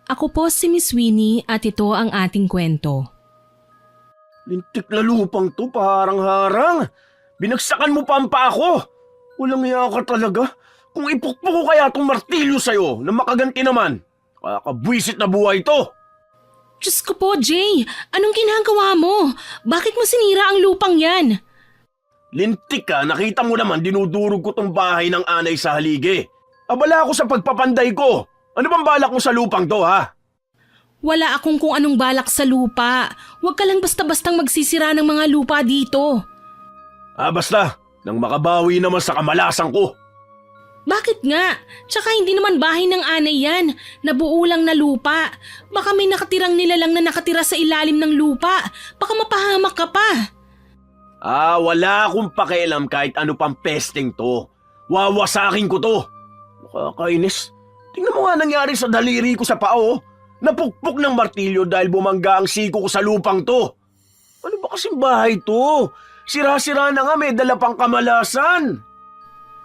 Ako po si Miss Winnie at ito ang ating kwento. Lintik na lupang to, parang harang. Binagsakan mo pa ang pa ako. Walang iya ka talaga. Kung ipukpok ko kaya itong martilyo sa'yo na makaganti naman, kakabwisit na buhay to. Diyos ko po, Jay! Anong ginagawa mo? Bakit mo sinira ang lupang yan? Lintik ka, nakita mo naman dinudurog ko tong bahay ng anay sa haligi. Abala ako sa pagpapanday ko. Ano bang balak mo sa lupang to, ha? Wala akong kung anong balak sa lupa. Huwag ka lang basta-bastang magsisira ng mga lupa dito. Basta. Nang makabawi naman sa kamalasan ko. Bakit nga? Tsaka hindi naman bahay ng anay yan. Nabuo lang na lupa. Baka may nakatirang nilalang na nakatira sa ilalim ng lupa. Baka mapahamak ka pa. Wala akong pakialam kahit ano pang pesting to. Wawasakin ko to. Nakakainis. Tingnan mo nga nangyari sa daliri ko sa pao. Napukpok ng martilyo dahil bumangga ang siko ko sa lupang to. Ano ba kasing bahay to? Sira-sira na nga, may dala pang kamalasan.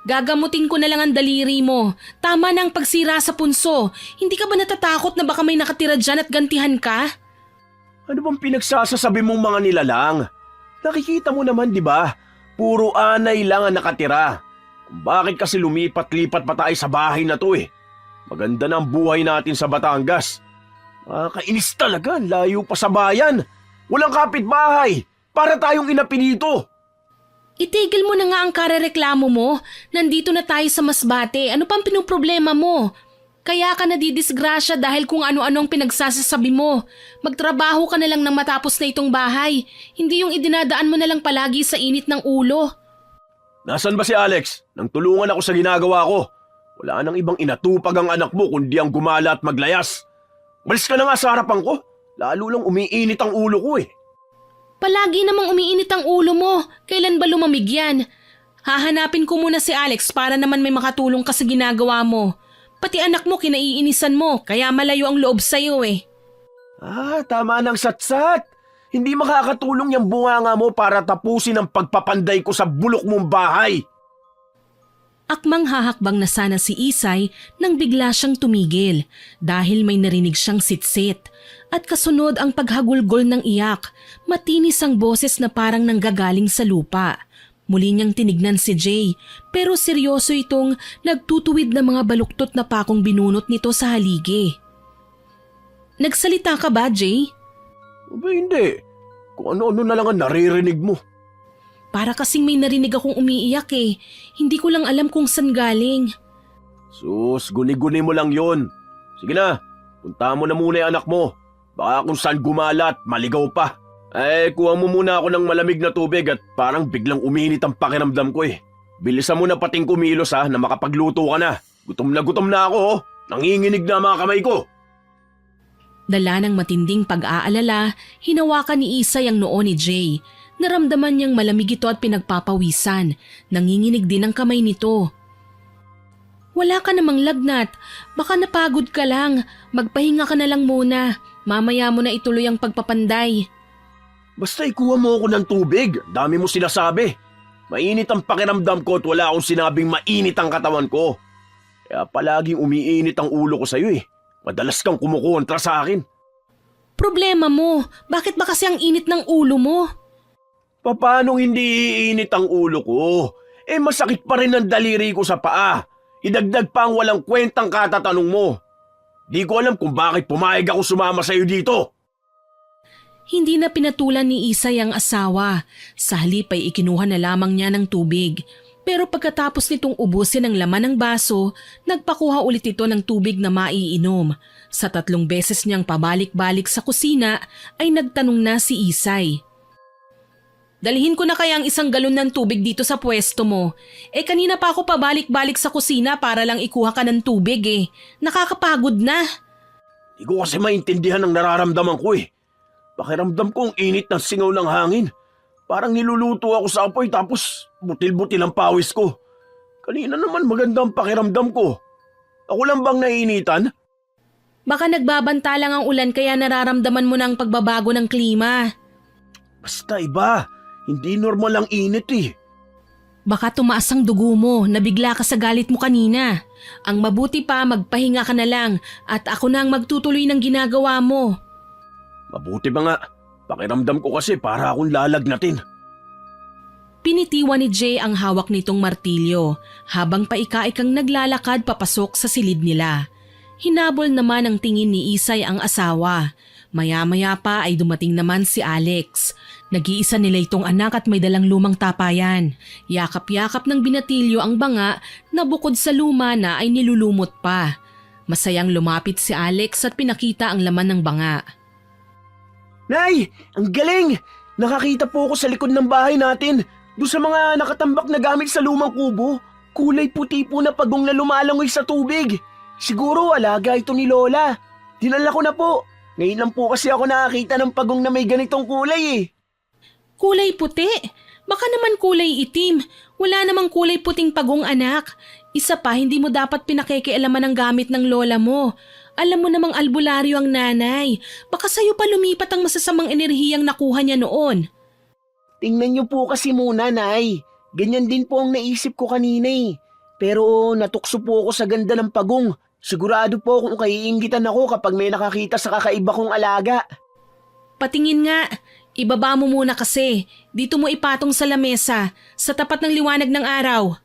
Gagamutin ko na lang ang daliri mo. Tama na ang pagsira sa punso. Hindi ka ba natatakot na baka may nakatira dyan at gantihan ka? Ano bang pinagsasasabi mong mga nilalang? Nakikita mo naman, di ba? Puro anay lang ang nakatira. Kung bakit kasi lumipat-lipat pa tayo sa bahay na to eh. Maganda na ang buhay natin sa Batangas. Kainis talaga, layo pa sa bayan. Walang kapitbahay. Para tayong inapinito. Itigil mo na nga ang karereklamo mo. Nandito na tayo sa Masbate. Ano pang pinoproblema mo? Kaya ka nadidisgrasya dahil kung ano-ano ang pinagsasasabi mo. Magtrabaho ka na lang nang matapos na itong bahay. Hindi yung idinadaan mo na lang palagi sa init ng ulo. Nasaan ba si Alex? Nang tulungan ako sa ginagawa ko. Wala nang ibang inatupag ang anak mo kundi ang gumala at maglayas. Malis ka na nga sa harapan ko. Lalo lang umiinit ang ulo ko eh. Palagi namang umiinit ang ulo mo. Kailan ba lumamig yan? Hahanapin ko muna si Alex para naman may makatulong ka sa ginagawa mo. Pati anak mo kinaiinisan mo kaya malayo ang loob sa'yo eh. Tama ng satsat. Hindi makakatulong yung bunganga mo para tapusin ang pagpapanday ko sa bulok mong bahay. Akmang hahakbang na sana si Isay nang bigla siyang tumigil dahil may narinig siyang sitsit. At kasunod ang paghagulgol ng iyak, matinis ang boses na parang nanggagaling sa lupa. Muli niyang tinignan si Jay pero seryoso itong nagtutuwid ng mga baluktot na pakong binunot nito sa haligi. Nagsalita ka ba, Jay? Hindi. Kung ano-ano na lang ang naririnig mo. Para kasing may narinig akong umiiyak eh. Hindi ko lang alam kung saan galing. Sus, guni-guni mo lang yon. Sige na, punta mo na muna yung anak mo. Baka kung saan gumala at maligaw pa. Kuha mo muna ako ng malamig na tubig at parang biglang uminit ang pakiramdam ko eh. Bilisan mo na pating kumilos na makapagluto ka na. Gutom na ako Nanginginig na mga kamay ko. Dala ng matinding pag-aalala, hinawakan ni Isay ang noo ni Jay. Naramdaman niyang malamig ito at pinagpapawisan. Nanginginig din ang kamay nito. Wala ka namang lagnat. Baka napagod ka lang. Magpahinga ka na lang muna. Mamaya mo na ituloy ang pagpapanday. Basta ikuha mo ako ng tubig. Dami mo sinasabi. Mainit ang pakiramdam ko at wala akong sinabing mainit ang katawan ko. Kaya palaging umiinit ang ulo ko sa'yo eh. Madalas kang kumukontra sa akin. Problema mo. Bakit ba kasi ang init ng ulo mo? Paano hindi iinit ang ulo ko? Masakit pa rin ang daliri ko sa paa. Idagdag pa ang walang kwentang katatanong mo. Di ko alam kung bakit pumayag ako sumama sa'yo dito. Hindi na pinatulan ni Isay ang asawa. Sa halip ay ikinuha na lamang niya ng tubig. Pero pagkatapos nitong ubusin ang laman ng baso, nagpakuha ulit ito ng tubig na maiinom. Sa 3 beses niyang pabalik-balik sa kusina ay nagtanong na si Isay. Dalhin ko na kaya ang 1 galon ng tubig dito sa pwesto mo. Kanina pa ako pabalik-balik sa kusina para lang ikuha ka ng tubig eh. Nakakapagod na. Di ko kasi maintindihan ang nararamdaman ko eh. Pakiramdam ko ang init ng singaw ng hangin. Parang niluluto ako sa apoy tapos butil-butil ang pawis ko. Kanina naman maganda ang pakiramdam ko. Ako lang bang naiinitan? Baka nagbabanta lang ang ulan kaya nararamdaman mo na ang pagbabago ng klima. Basta iba. Hindi normal ang init eh. Baka tumaas ang dugo mo, nabigla ka sa galit mo kanina. Ang mabuti pa, magpahinga ka na lang at ako na ang magtutuloy ng ginagawa mo. Mabuti ba nga? Pakiramdam ko kasi para akong lalagnatin. Pinitiwan ni Jay ang hawak nitong martilyo habang paika-ikang naglalakad papasok sa silid nila. Hinabol naman ang tingin ni Isay ang asawa. Maya-maya pa ay dumating naman si Alex. Nag-iisa nila itong anak at may dalang lumang tapayan. Yakap-yakap ng binatilyo ang banga na bukod sa luma na ay nilulumot pa. Masayang lumapit si Alex at pinakita ang laman ng banga. Nay! Ang galing! Nakakita po ako sa likod ng bahay natin. Doon sa mga nakatambak na gamit sa lumang kubo. Kulay puti po na pagong na lumalangoy sa tubig. Siguro alaga ito ni Lola. Dinala ko na po. Ngayon lang po kasi ako nakakita ng pagong na may ganitong kulay eh. Kulay puti? Baka naman kulay itim. Wala namang kulay puting pagong anak. Isa pa, hindi mo dapat pinakikialaman ang gamit ng lola mo. Alam mo namang albularyo ang nanay. Baka sa'yo pa lumipat ang masasamang enerhiyang nakuha niya noon. Tingnan niyo po kasi muna, Nay. Ganyan din po ang naisip ko kanina eh. Pero natukso po ako sa ganda ng pagong. Sigurado po kung kaiinggitan ako kapag may nakakita sa kakaiba kong alaga. Patingin nga. Ibaba mo muna kasi. Dito mo ipatong sa lamesa, sa tapat ng liwanag ng araw.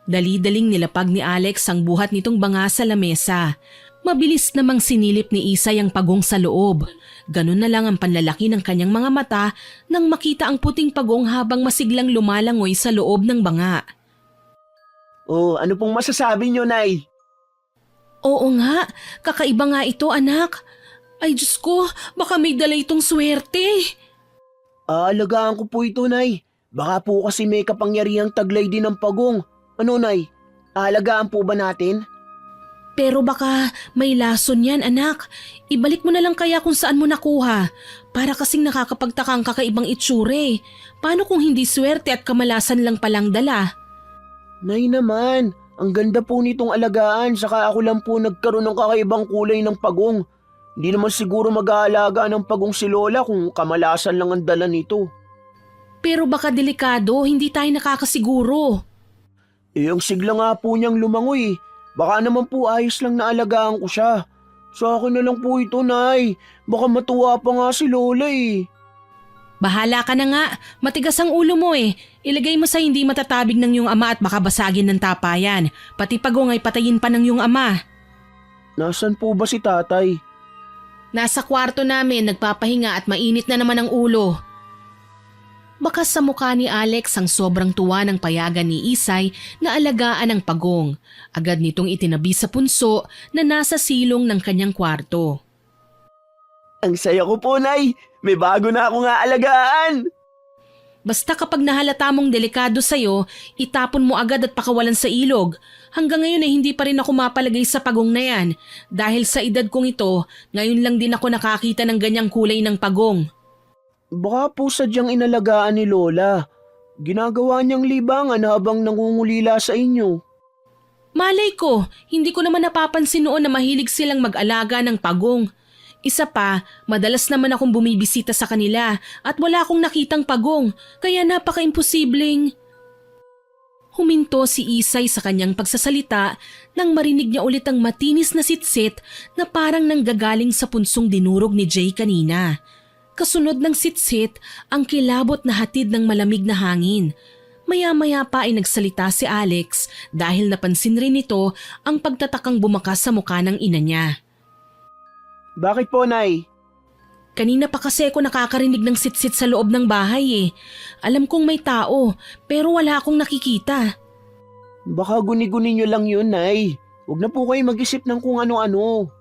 Dali-daling nilapag ni Alex ang buhat nitong banga sa lamesa. Mabilis namang sinilip ni Isay ang pagong sa loob. Ganun na lang ang panlalaki ng kanyang mga mata nang makita ang puting pagong habang masiglang lumalangoy sa loob ng banga. Oh, ano pong masasabi niyo, Nay? Oo nga, kakaiba nga ito anak. Ay Diyos ko, baka may dala itong swerte. Aalagaan ko po ito, Nay. Baka po kasi may kapangyarihang taglay din ng pagong. Ano, Nay? Aalagaan po ba natin? Pero baka may lason yan anak. Ibalik mo na lang kaya kung saan mo nakuha. Para kasing nakakapagtaka ang kakaibang itsure. Paano kung hindi swerte at kamalasan lang palang dala? Nay naman, ang ganda po nitong alagaan saka ako lang po nagkaroon ng kakaibang kulay ng pagong. Hindi naman siguro mag-aalaga ng pagong si Lola kung kamalasan lang ang dala nito. Pero baka delikado, hindi tayo nakakasiguro. Ang sigla nga po niyang lumangoy. Baka naman po ayos lang na alagaan ko siya. Sa akin na lang po ito, Nay. Baka matuwa pa nga si Lola eh. Bahala ka na nga, matigas ang ulo mo eh. Ilagay mo sa hindi matatabig ng iyong ama at baka basagin ng tapayan. Pati pagong ay patayin pa ng iyong ama. Nasaan po ba si tatay? Nasa kwarto namin, nagpapahinga at mainit na naman ang ulo. Baka sa mukha ni Alex ang sobrang tuwa ng payagan ni Isay na alagaan ang pagong. Agad nitong itinabi sa punso na nasa silong ng kanyang kwarto. Ang saya ko po, Nay. May bago na ako nga alagaan. Basta kapag nahalata mong delikado sa'yo, itapon mo agad at pakawalan sa ilog. Hanggang ngayon ay hindi pa rin ako mapalagay sa pagong na yan. Dahil sa edad kong ito, ngayon lang din ako nakakita ng ganyang kulay ng pagong. Baka po sadyang inalagaan ni Lola. Ginagawa niyang libangan habang nangungulila sa inyo. Malay ko, hindi ko naman napapansin noon na mahilig silang mag-alaga ng pagong. Isa pa, madalas naman akong bumibisita sa kanila at wala akong nakitang pagong, kaya napaka-imposibleng. Huminto si Isay sa kanyang pagsasalita nang marinig niya ulit ang matinis na sitsit na parang nanggagaling sa punsong dinurog ni Jay kanina. Kasunod ng sitsit, ang kilabot na hatid ng malamig na hangin. Maya-maya pa ay nagsalita si Alex dahil napansin rin nito ang pagtatakang bumakas sa mukha ng ina niya. Bakit po, Nay? Kanina pa kasi ako nakakarinig ng sitsit sa loob ng bahay eh. Alam kong may tao, pero wala akong nakikita. Baka guni-guni niyo lang yun, Nay. Huwag na po kayo mag-isip ng kung ano-ano.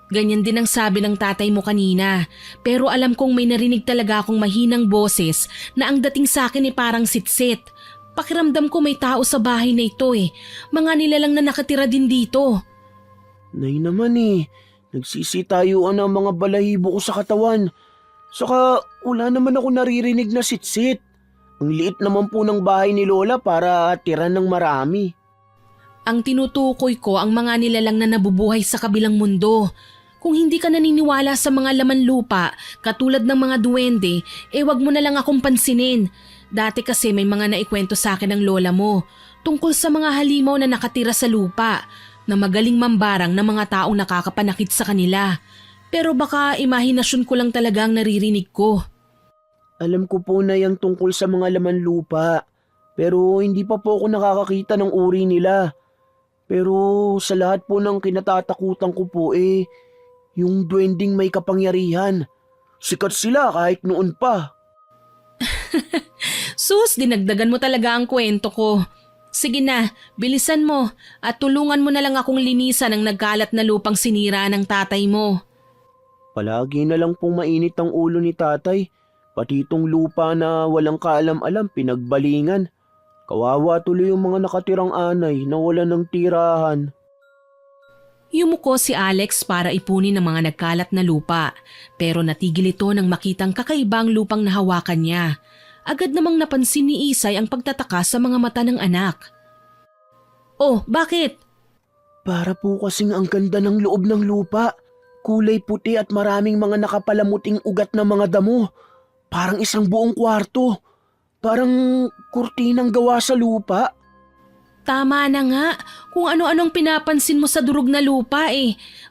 Ganyan din ang sabi ng tatay mo kanina. Pero alam kong may narinig talaga akong mahinang boses na ang dating sa akin ay parang sitsit. Pakiramdam ko may tao sa bahay na ito eh. Mga nilalang na nakatira din dito. Nay naman eh. Nagsisitayuan ang mga balahibo ko sa katawan. Saka wala naman ako naririnig na sitsit. Ang liit naman po ng bahay ni Lola para tiran ng marami. Ang tinutukoy ko ang mga nilalang na nabubuhay sa kabilang mundo. Kung hindi ka naniniwala sa mga laman lupa, katulad ng mga duwende, wag mo na lang akong pansinin. Dati kasi may mga naikwento sa akin ng lola mo tungkol sa mga halimaw na nakatira sa lupa na magaling mambarang ng mga taong nakakapanakit sa kanila. Pero baka imahinasyon ko lang talaga ang naririnig ko. Alam ko po na yung tungkol sa mga laman lupa, pero hindi pa po ako nakakakita ng uri nila. Pero sa lahat po ng kinatatakutan ko po yung duwending may kapangyarihan. Sikat sila kahit noon pa. Sus, dinagdagan mo talaga ang kwento ko. Sige na, bilisan mo at tulungan mo na lang akong linisan ang nagkalat na lupang sinira ng tatay mo. Palagi na lang pong mainit ang ulo ni tatay. Pati itong lupa na walang kaalam-alam pinagbalingan. Kawawa tuloy yung mga nakatirang anay na wala ng tirahan. Yumuko si Alex para ipunin ang mga nagkalat na lupa, pero natigil ito nang makitang kakaibang lupang nahawakan niya. Agad namang napansin ni Isay ang pagtataka sa mga mata ng anak. Oh, bakit? Para po kasing ang ganda ng loob ng lupa. Kulay puti at maraming mga nakapalamuting ugat na mga damo. Parang isang buong kwarto. Parang kurtinang gawa sa lupa. Tama na nga, kung ano-anong pinapansin mo sa durog na lupa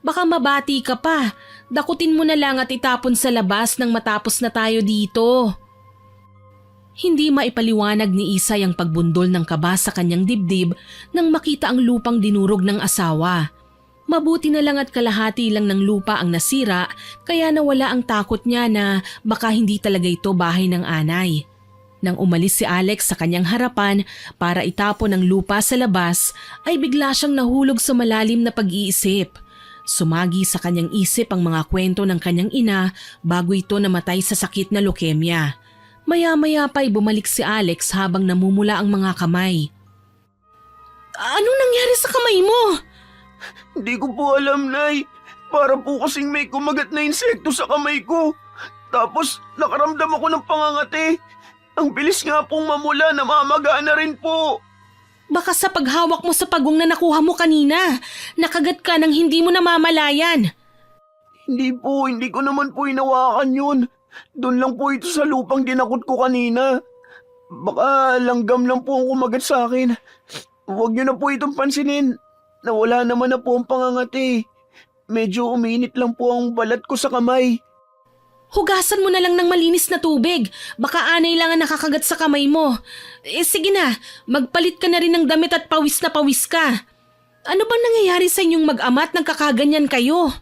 Baka mabati ka pa. Dakutin mo na lang at itapon sa labas nang matapos na tayo dito. Hindi maipaliwanag ni Isay ang pagbundol ng kaba sa kanyang dibdib nang makita ang lupang dinurog ng asawa. Mabuti na lang at kalahati lang ng lupa ang nasira kaya nawala ang takot niya na baka hindi talaga ito bahay ng anay. Nang umalis si Alex sa kanyang harapan para itapon ang lupa sa labas ay bigla siyang nahulog sa malalim na pag-iisip. Sumagi sa kanyang isip ang mga kwento ng kanyang ina bago ito namatay sa sakit na leukemia. Maya-maya pa'y bumalik si Alex habang namumula ang mga kamay. Anong nangyari sa kamay mo? Hindi ko po alam, Nay. Para po kasing may kumagat na insekto sa kamay ko. Tapos nakaramdam ako ng pangangati. Ang bilis nga pong mamula, namamaga na rin po. Baka sa paghawak mo sa pagong na nakuha mo kanina, nakagat ka nang hindi mo namamalayan. Hindi ko naman po inawakan yun. Doon lang po ito sa lupang dinakot ko kanina. Baka langgam lang po ang kumagat sa akin. Huwag niyo na po itong pansinin. Nawala naman na po ang pangangati. Medyo uminit lang po ang balat ko sa kamay. Hugasan mo na lang ng malinis na tubig. Baka anay lang ang nakakagat sa kamay mo. Sige na, magpalit ka na rin ng damit at pawis na pawis ka. Ano bang nangyayari sa inyong mag-ama at nagkakaganyan kayo?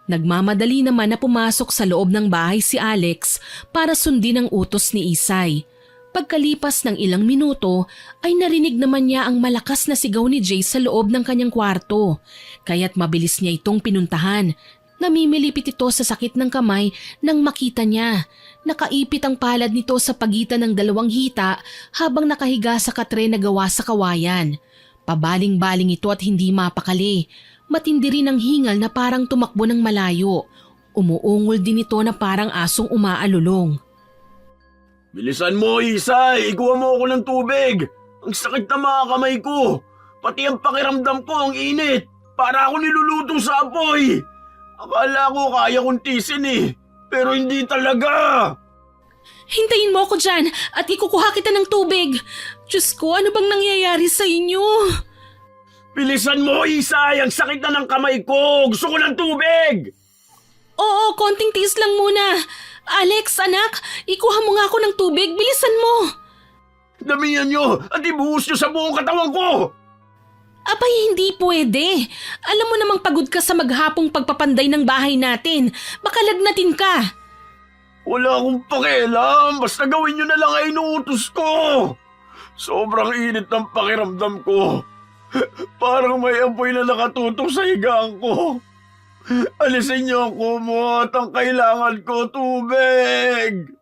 Nagmamadali naman na pumasok sa loob ng bahay si Alex para sundin ang utos ni Isay. Pagkalipas ng ilang minuto ay narinig naman niya ang malakas na sigaw ni Jay sa loob ng kanyang kwarto. Kaya't mabilis niya itong pinuntahan. Namimilipit ito sa sakit ng kamay nang makita niya. Nakaipit ang palad nito sa pagitan ng dalawang hita habang nakahiga sa katre na gawa sa kawayan. Pabaling-baling ito at hindi mapakali. Matindi rin ang hingal na parang tumakbo ng malayo. Umuungol din ito na parang asong umaalulong. Bilisan mo, Isay! Ikuha mo ako ng tubig! Ang sakit na mga kamay ko! Pati ang pakiramdam ko ang init! Para ako niluluto sa apoy! Akala ko kaya kong tisin pero hindi talaga! Hintayin mo ako dyan at ikukuha kita ng tubig. Diyos ko, ano bang nangyayari sa inyo? Bilisan mo, Isay! Ang sakit na ng kamay ko! Gusto ko ng tubig! Oo, konting tiis lang muna. Alex, anak, ikuha mo nga ako ng tubig. Bilisan mo. Damihan nyo at ibuhos nyo sa buong katawan ko! Abay, hindi pwede. Alam mo namang pagod ka sa maghapong pagpapanday ng bahay natin. Baka lagnatin ka. Wala akong pakialam. Basta gawin nyo na lang ay inuutos ko. Sobrang init ng pakiramdam ko. Parang may apoy na nakatutok sa higaan ko. Alisin niyo ako mo at ang kailangan ko tubig.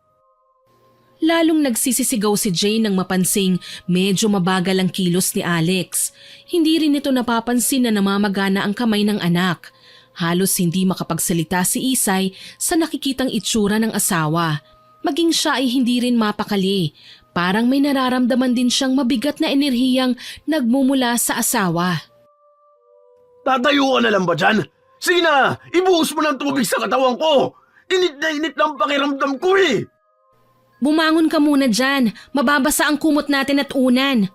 Lalong nagsisisigaw si Jay nang mapansing medyo mabagal ang kilos ni Alex. Hindi rin ito napapansin na namamagana ang kamay ng anak. Halos hindi makapagsalita si Isay sa nakikitang itsura ng asawa. Maging siya ay hindi rin mapakali. Parang may nararamdaman din siyang mabigat na enerhiyang nagmumula sa asawa. Tatayo ka na lang ba dyan? Sige na, ibuhos mo ng tubig sa katawan ko. Init na ang pakiramdam ko Bumangon ka muna dyan. Mababasa ang kumot natin at unan.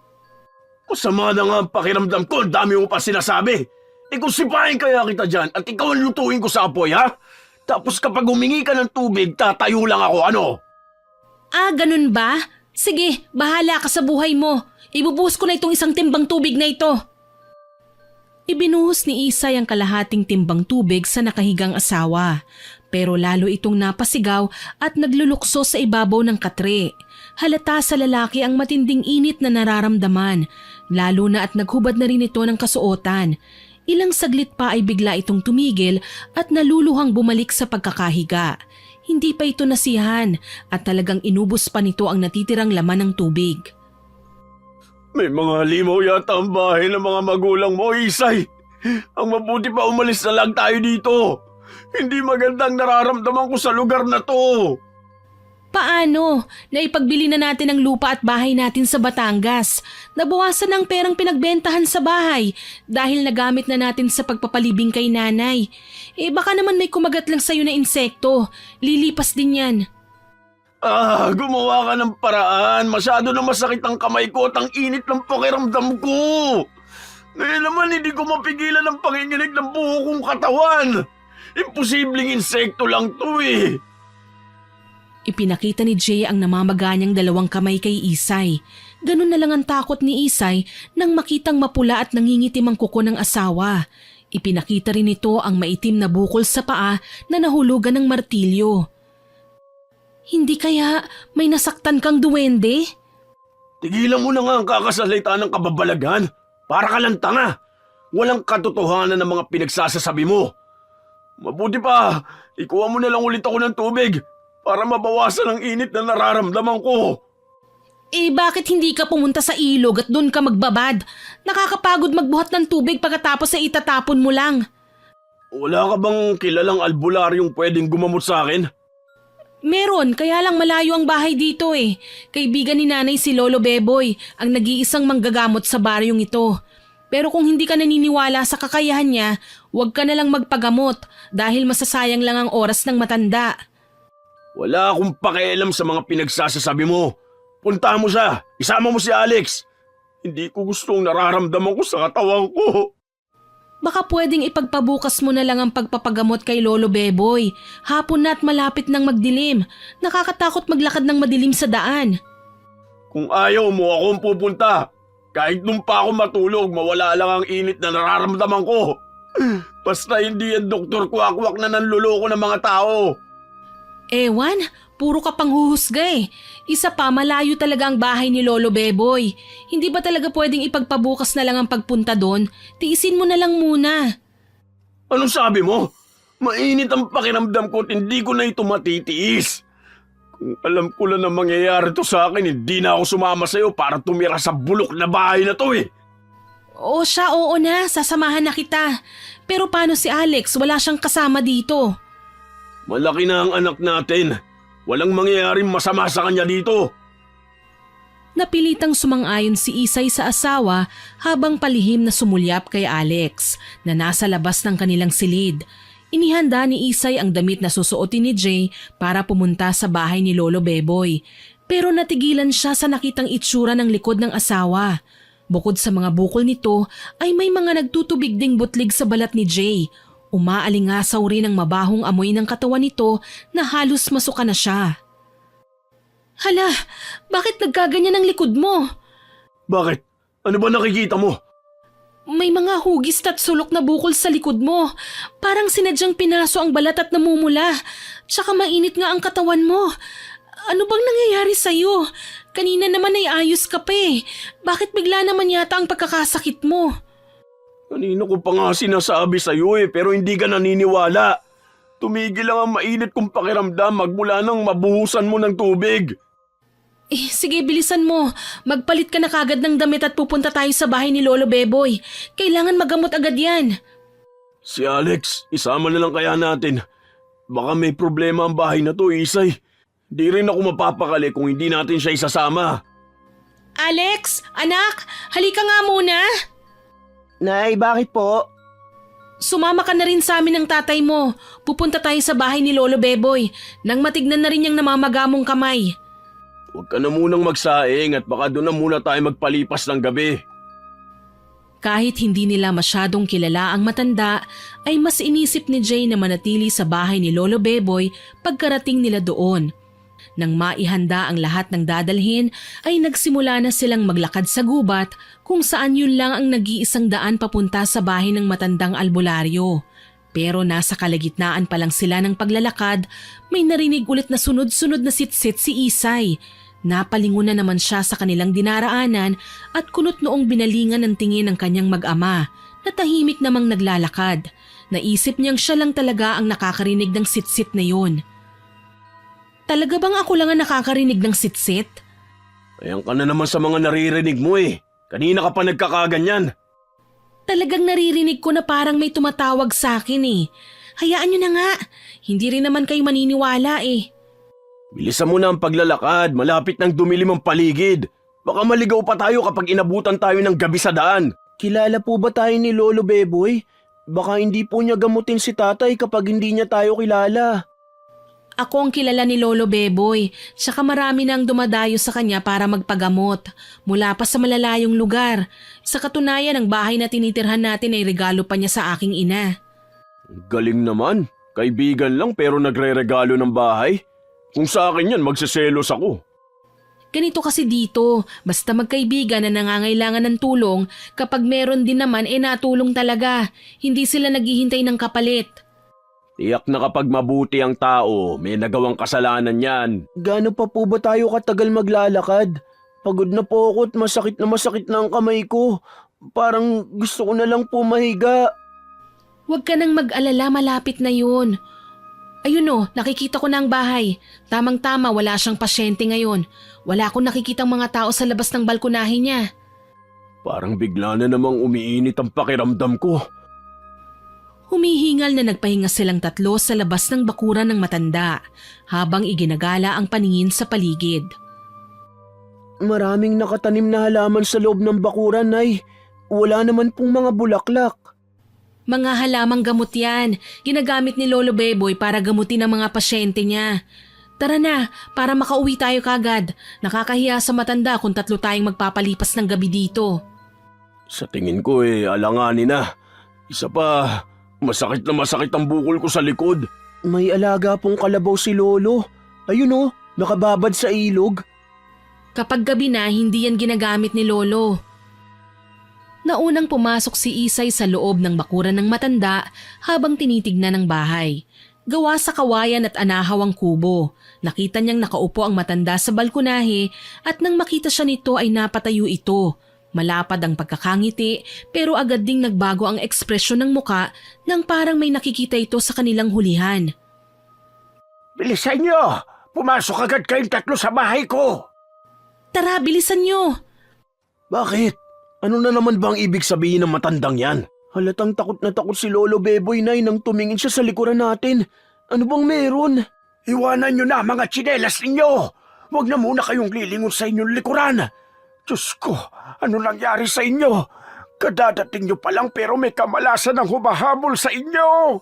Masama na nga ang pakiramdam ko, ang dami mo pa sinasabi. Kung sipahin kaya kita dyan at ikaw ang lutuin ko sa apoy, ha? Tapos kapag humingi ka ng tubig, tatayo lang ako, ano? Ah, ganun ba? Sige, bahala ka sa buhay mo. Ibubuhos ko na itong isang timbang tubig na ito. Ibinuhos ni Isay ang kalahating timbang tubig sa nakahigang asawa. Pero lalo itong napasigaw at naglulukso sa ibabaw ng katre. Halata sa lalaki ang matinding init na nararamdaman, lalo na at naghubad na rin ito ng kasuotan. Ilang saglit pa ay bigla itong tumigil at naluluhang bumalik sa pagkakahiga. Hindi pa ito nasiyahan at talagang inubos pa nito ang natitirang laman ng tubig. May mga halimaw yata ang bahay ng mga magulang mo, Isay. Ang mabuti pa umalis na lang tayo dito. Hindi magandang nararamdaman ko sa lugar na to. Paano? Naipagbili na natin ang lupa at bahay natin sa Batangas. Nabawasan ang perang pinagbentahan sa bahay dahil nagamit na natin sa pagpapalibing kay nanay. Baka naman may kumagat lang sa'yo na insekto. Lilipas din yan. Gumawa ka ng paraan. Masyado na masakit ang kamay ko at ang init ng pakiramdam ko. Ngayon naman hindi ko mapigilan ang panginginig ng buo kong katawan. Imposibleng insekto lang to eh. Ipinakita ni Jay ang namamaganyang dalawang kamay kay Isay. Ganun na lang ang takot ni Isay nang makitang mapula at nangingitim ang kuko ng asawa. Ipinakita rin nito ang maitim na bukol sa paa na nahulugan ng martilyo. Hindi kaya may nasaktan kang duwende? Tigilan mo na nga ang kakasalita ng kababalaghan. Para ka lang tanga. Walang katotohanan ng mga pinagsasasabi mo. Mabuti pa, ikuha mo na lang ulit ako ng tubig para mabawasan ang init na nararamdaman ko. Bakit hindi ka pumunta sa ilog at doon ka magbabad? Nakakapagod magbuhat ng tubig pagkatapos ay itatapon mo lang. Wala ka bang kilalang albularyong pwedeng gumamot sa akin? Meron, kaya lang malayo ang bahay dito eh. Kaibigan ni nanay si Lolo Beboy, ang nag-iisang manggagamot sa baryong ito. Pero kung hindi ka naniniwala sa kakayahan niya, huwag ka na lang magpagamot dahil masasayang lang ang oras ng matanda. Wala akong pakialam sa mga pinagsasasabi mo. Punta mo siya, isama mo si Alex. Hindi ko gustong nararamdaman ko sa katawan ko. Baka pwedeng ipagpabukas mo na lang ang pagpapagamot kay Lolo Beboy. Hapon na at malapit nang magdilim. Nakakatakot maglakad ng madilim sa daan. Kung ayaw mo akong pupunta, kahit nung pa ako matulog, mawala lang ang init na nararamdaman ko. Basta hindi yan Dr. Kwakwak na nanluloko ng mga tao. Ewan, puro ka pang huhusga eh. Isa pa, malayo talaga ang bahay ni Lolo Beboy. Hindi ba talaga pwedeng ipagpabukas na lang ang pagpunta doon? Tiisin mo na lang muna. Anong sabi mo? Mainit ang pakiramdam ko at hindi ko na ito matitiis. Kung alam ko lang na mangyayari to sa akin, hindi na ako sumama sa'yo para tumira sa bulok na bahay na to eh. O siya, oo na, sasamahan na kita. Pero paano si Alex? Wala siyang kasama dito. Malaki na ang anak natin. Walang mangyayaring masama sa kanya dito. Napilitang sumang-ayon si Isay sa asawa habang palihim na sumulyap kay Alex na nasa labas ng kanilang silid. Inihanda ni Isay ang damit na susuotin ni Jay para pumunta sa bahay ni Lolo Beboy. Pero natigilan siya sa nakitang itsura ng likod ng asawa. Bukod sa mga bukol nito ay may mga nagtutubig ding butlig sa balat ni Jay. Umaalingasaw rin ang mabahong amoy ng katawan nito na halos masuka na siya. Hala, bakit nagkaganyan ang likod mo? Bakit? Ano ba nakikita mo? May mga hugis at sulok na bukol sa likod mo. Parang sinadyang pinaso ang balat at namumula. Tsaka mainit nga ang katawan mo. Ano bang nangyayari sa'yo? Kanina naman ay ayos ka pa eh. Bakit bigla naman yata ang pagkakasakit mo? Kanino ko pa nga sinasabi sa'yo eh, pero hindi ka naniniwala. Tumigil lang ang mainit kong pakiramdam magmula nang mabuhusan mo ng tubig. Sige, bilisan mo. Magpalit ka na kagad ng damit at pupunta tayo sa bahay ni Lolo Beboy. Kailangan magamot agad yan. Si Alex, isama na lang kaya natin. Baka may problema ang bahay na to, Isay. Di rin ako mapapakali kung hindi natin siya isasama. Alex, anak, halika nga muna. Nay, bakit po? Sumama ka na rin sa amin ng tatay mo. Pupunta tayo sa bahay ni Lolo Beboy nang matignan na rin niyang namamagamong kamay. Huwag ka na munang magsaing at baka doon na muna tayo magpalipas ng gabi. Kahit hindi nila masyadong kilala ang matanda, ay mas inisip ni Jay na manatili sa bahay ni Lolo Beboy pagkarating nila doon. Nang maihanda ang lahat ng dadalhin, ay nagsimula na silang maglakad sa gubat kung saan yun lang ang nag-iisang daan papunta sa bahay ng matandang albularyo. Pero nasa kalagitnaan pa lang sila ng paglalakad, may narinig ulit na sunod-sunod na sitsit si Isay. Napalingon na naman siya sa kanilang dinaraanan at kunot noong binalingan ng tingin ng kanyang mag-ama na tahimik namang naglalakad. Naisip niyang siya lang talaga ang nakakarinig ng sitsit na yun. Talaga bang ako lang ang nakakarinig ng sitsit? Ayan ka na naman sa mga naririnig mo eh. Kanina ka pa nagkakaganyan. Talagang naririnig ko na parang may tumatawag sa akin eh. Hayaan niyo na nga. Hindi rin naman kayo maniniwala eh. Bilisan mo na ang paglalakad, malapit nang dumilim ang paligid. Baka maligaw pa tayo kapag inabutan tayo ng gabi sa daan. Kilala po ba tayo ni Lolo Beboy? Baka hindi po niya gamutin si tatay kapag hindi niya tayo kilala. Ako ang kilala ni Lolo Beboy, tsaka marami nang dumadayo sa kanya para magpagamot, mula pa sa malalayong lugar. Sa katunayan, ang bahay na tinitirhan natin ay regalo pa niya sa aking ina. Galing naman. Kaibigan lang pero nagre-regalo ng bahay. Kung sa akin yan, magsiselos ako. Ganito kasi dito, basta magkaibigan na nangangailangan ng tulong, kapag meron din naman natulong talaga. Hindi sila naghihintay ng kapalit. Tiyak na kapag mabuti ang tao, may nagawang kasalanan yan. Gaano pa po ba tayo katagal maglalakad? Pagod na po ako at masakit na ang kamay ko. Parang gusto ko na lang po mahiga. Huwag ka nang mag-alala, malapit na yun. Ayun o, nakikita ko na ang bahay. Tamang-tama, wala siyang pasyente ngayon. Wala akong nakikitang mga tao sa labas ng balkonahe niya. Parang bigla na namang umiinit ang pakiramdam ko. Humihingal na nagpahinga silang tatlo sa labas ng bakuran ng matanda habang iginagala ang paningin sa paligid. Maraming nakatanim na halaman sa loob ng bakuran, Nay. Wala naman pong mga bulaklak. Mga halamang gamot yan. Ginagamit ni Lolo Beboy para gamutin ang mga pasyente niya. Tara na, para makauwi tayo kagad. Nakakahiya sa matanda kung tatlo tayong magpapalipas ng gabi dito. Sa tingin ko alanganin na. Isa pa, masakit na masakit ang bukol ko sa likod. May alaga pong kalabaw si Lolo. Ayun o, nakababad sa ilog. Kapag gabi na, hindi yan ginagamit ni Lolo. Naunang pumasok si Isay sa loob ng bakuran ng matanda habang tinitignan ang bahay. Gawa sa kawayan at anahaw ang kubo. Nakita niyang nakaupo ang matanda sa balkonahe at nang makita siya nito ay napatayo ito. Malapad ang pagkakangiti pero agad ding nagbago ang ekspresyon ng muka nang parang may nakikita ito sa kanilang hulihan. Bilisan niyo! Pumasok agad kayong tatlo sa bahay ko! Tara, bilisan niyo! Bakit? Ano na naman ba ang ibig sabihin ng matandang yan? Halatang takot na takot si Lolo Beboy, Nay, nang tumingin siya sa likuran natin. Ano bang meron? Iwanan niyo na mga tsinelas ninyo! Huwag na muna kayong lilingon sa inyong likuran! Diyos ko, ano nangyari sa inyo? Kadadating niyo pa lang pero may kamalasan ang humahabol sa inyo!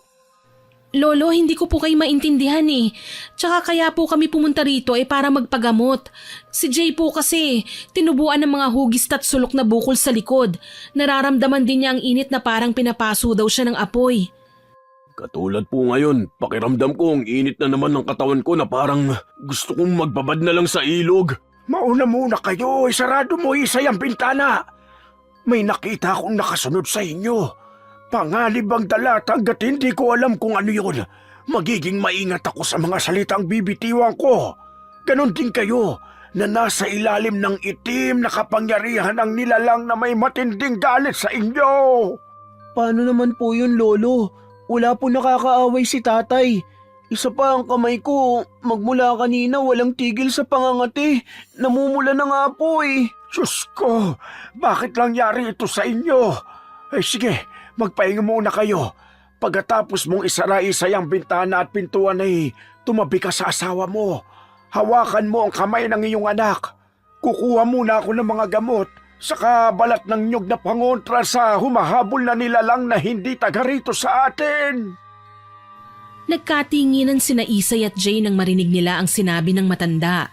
Lolo, hindi ko po kayo maintindihan eh. Tsaka kaya po kami pumunta rito para magpagamot. Si Jay po kasi, tinubuan ng mga hugis at sulok na bukol sa likod. Nararamdaman din niya ang init na parang pinapaso daw siya ng apoy. Katulad po ngayon, pakiramdam ko ang init na naman ng katawan ko na parang gusto kong magbabad na lang sa ilog. Mauna muna kayo, isarado mo Isay ang bintana. May nakita akong nakasunod sa inyo. Panganib ang dalat hanggat hindi ko alam kung ano yun. Magiging maingat ako sa mga salitang bibitiwan ko. Ganon din kayo na nasa ilalim ng itim na kapangyarihan ng nilalang na may matinding galit sa inyo. Paano naman po yun, Lolo? Wala po nakakaaway si tatay. Isa pa ang kamay ko, magmula kanina walang tigil sa pangangati. Namumula na nga po eh. Diyos ko, bakit nangyari ito sa inyo? Ay sige, magpahinga muna kayo. Pagkatapos mong isara-isay ang bintana at pintuan tumabi ka sa asawa mo. Hawakan mo ang kamay ng iyong anak. Kukuha muna ako ng mga gamot, saka balat ng nyug na pangontra sa humahabol na nilalang na hindi taga rito sa atin. Nagkatinginan sina Isay at Jay nang marinig nila ang sinabi ng matanda.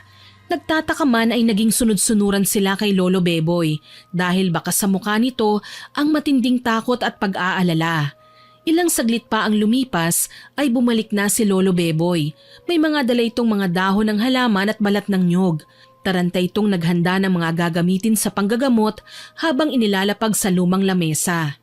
Nagtataka man ay naging sunod-sunuran sila kay Lolo Beboy dahil baka sa mukha nito ang matinding takot at pag-aalala. Ilang saglit pa ang lumipas ay bumalik na si Lolo Beboy. May mga dala itong mga dahon ng halaman at balat ng nyog. Tarantay itong naghanda ng mga gagamitin sa panggagamot habang inilalapag sa lumang lamesa.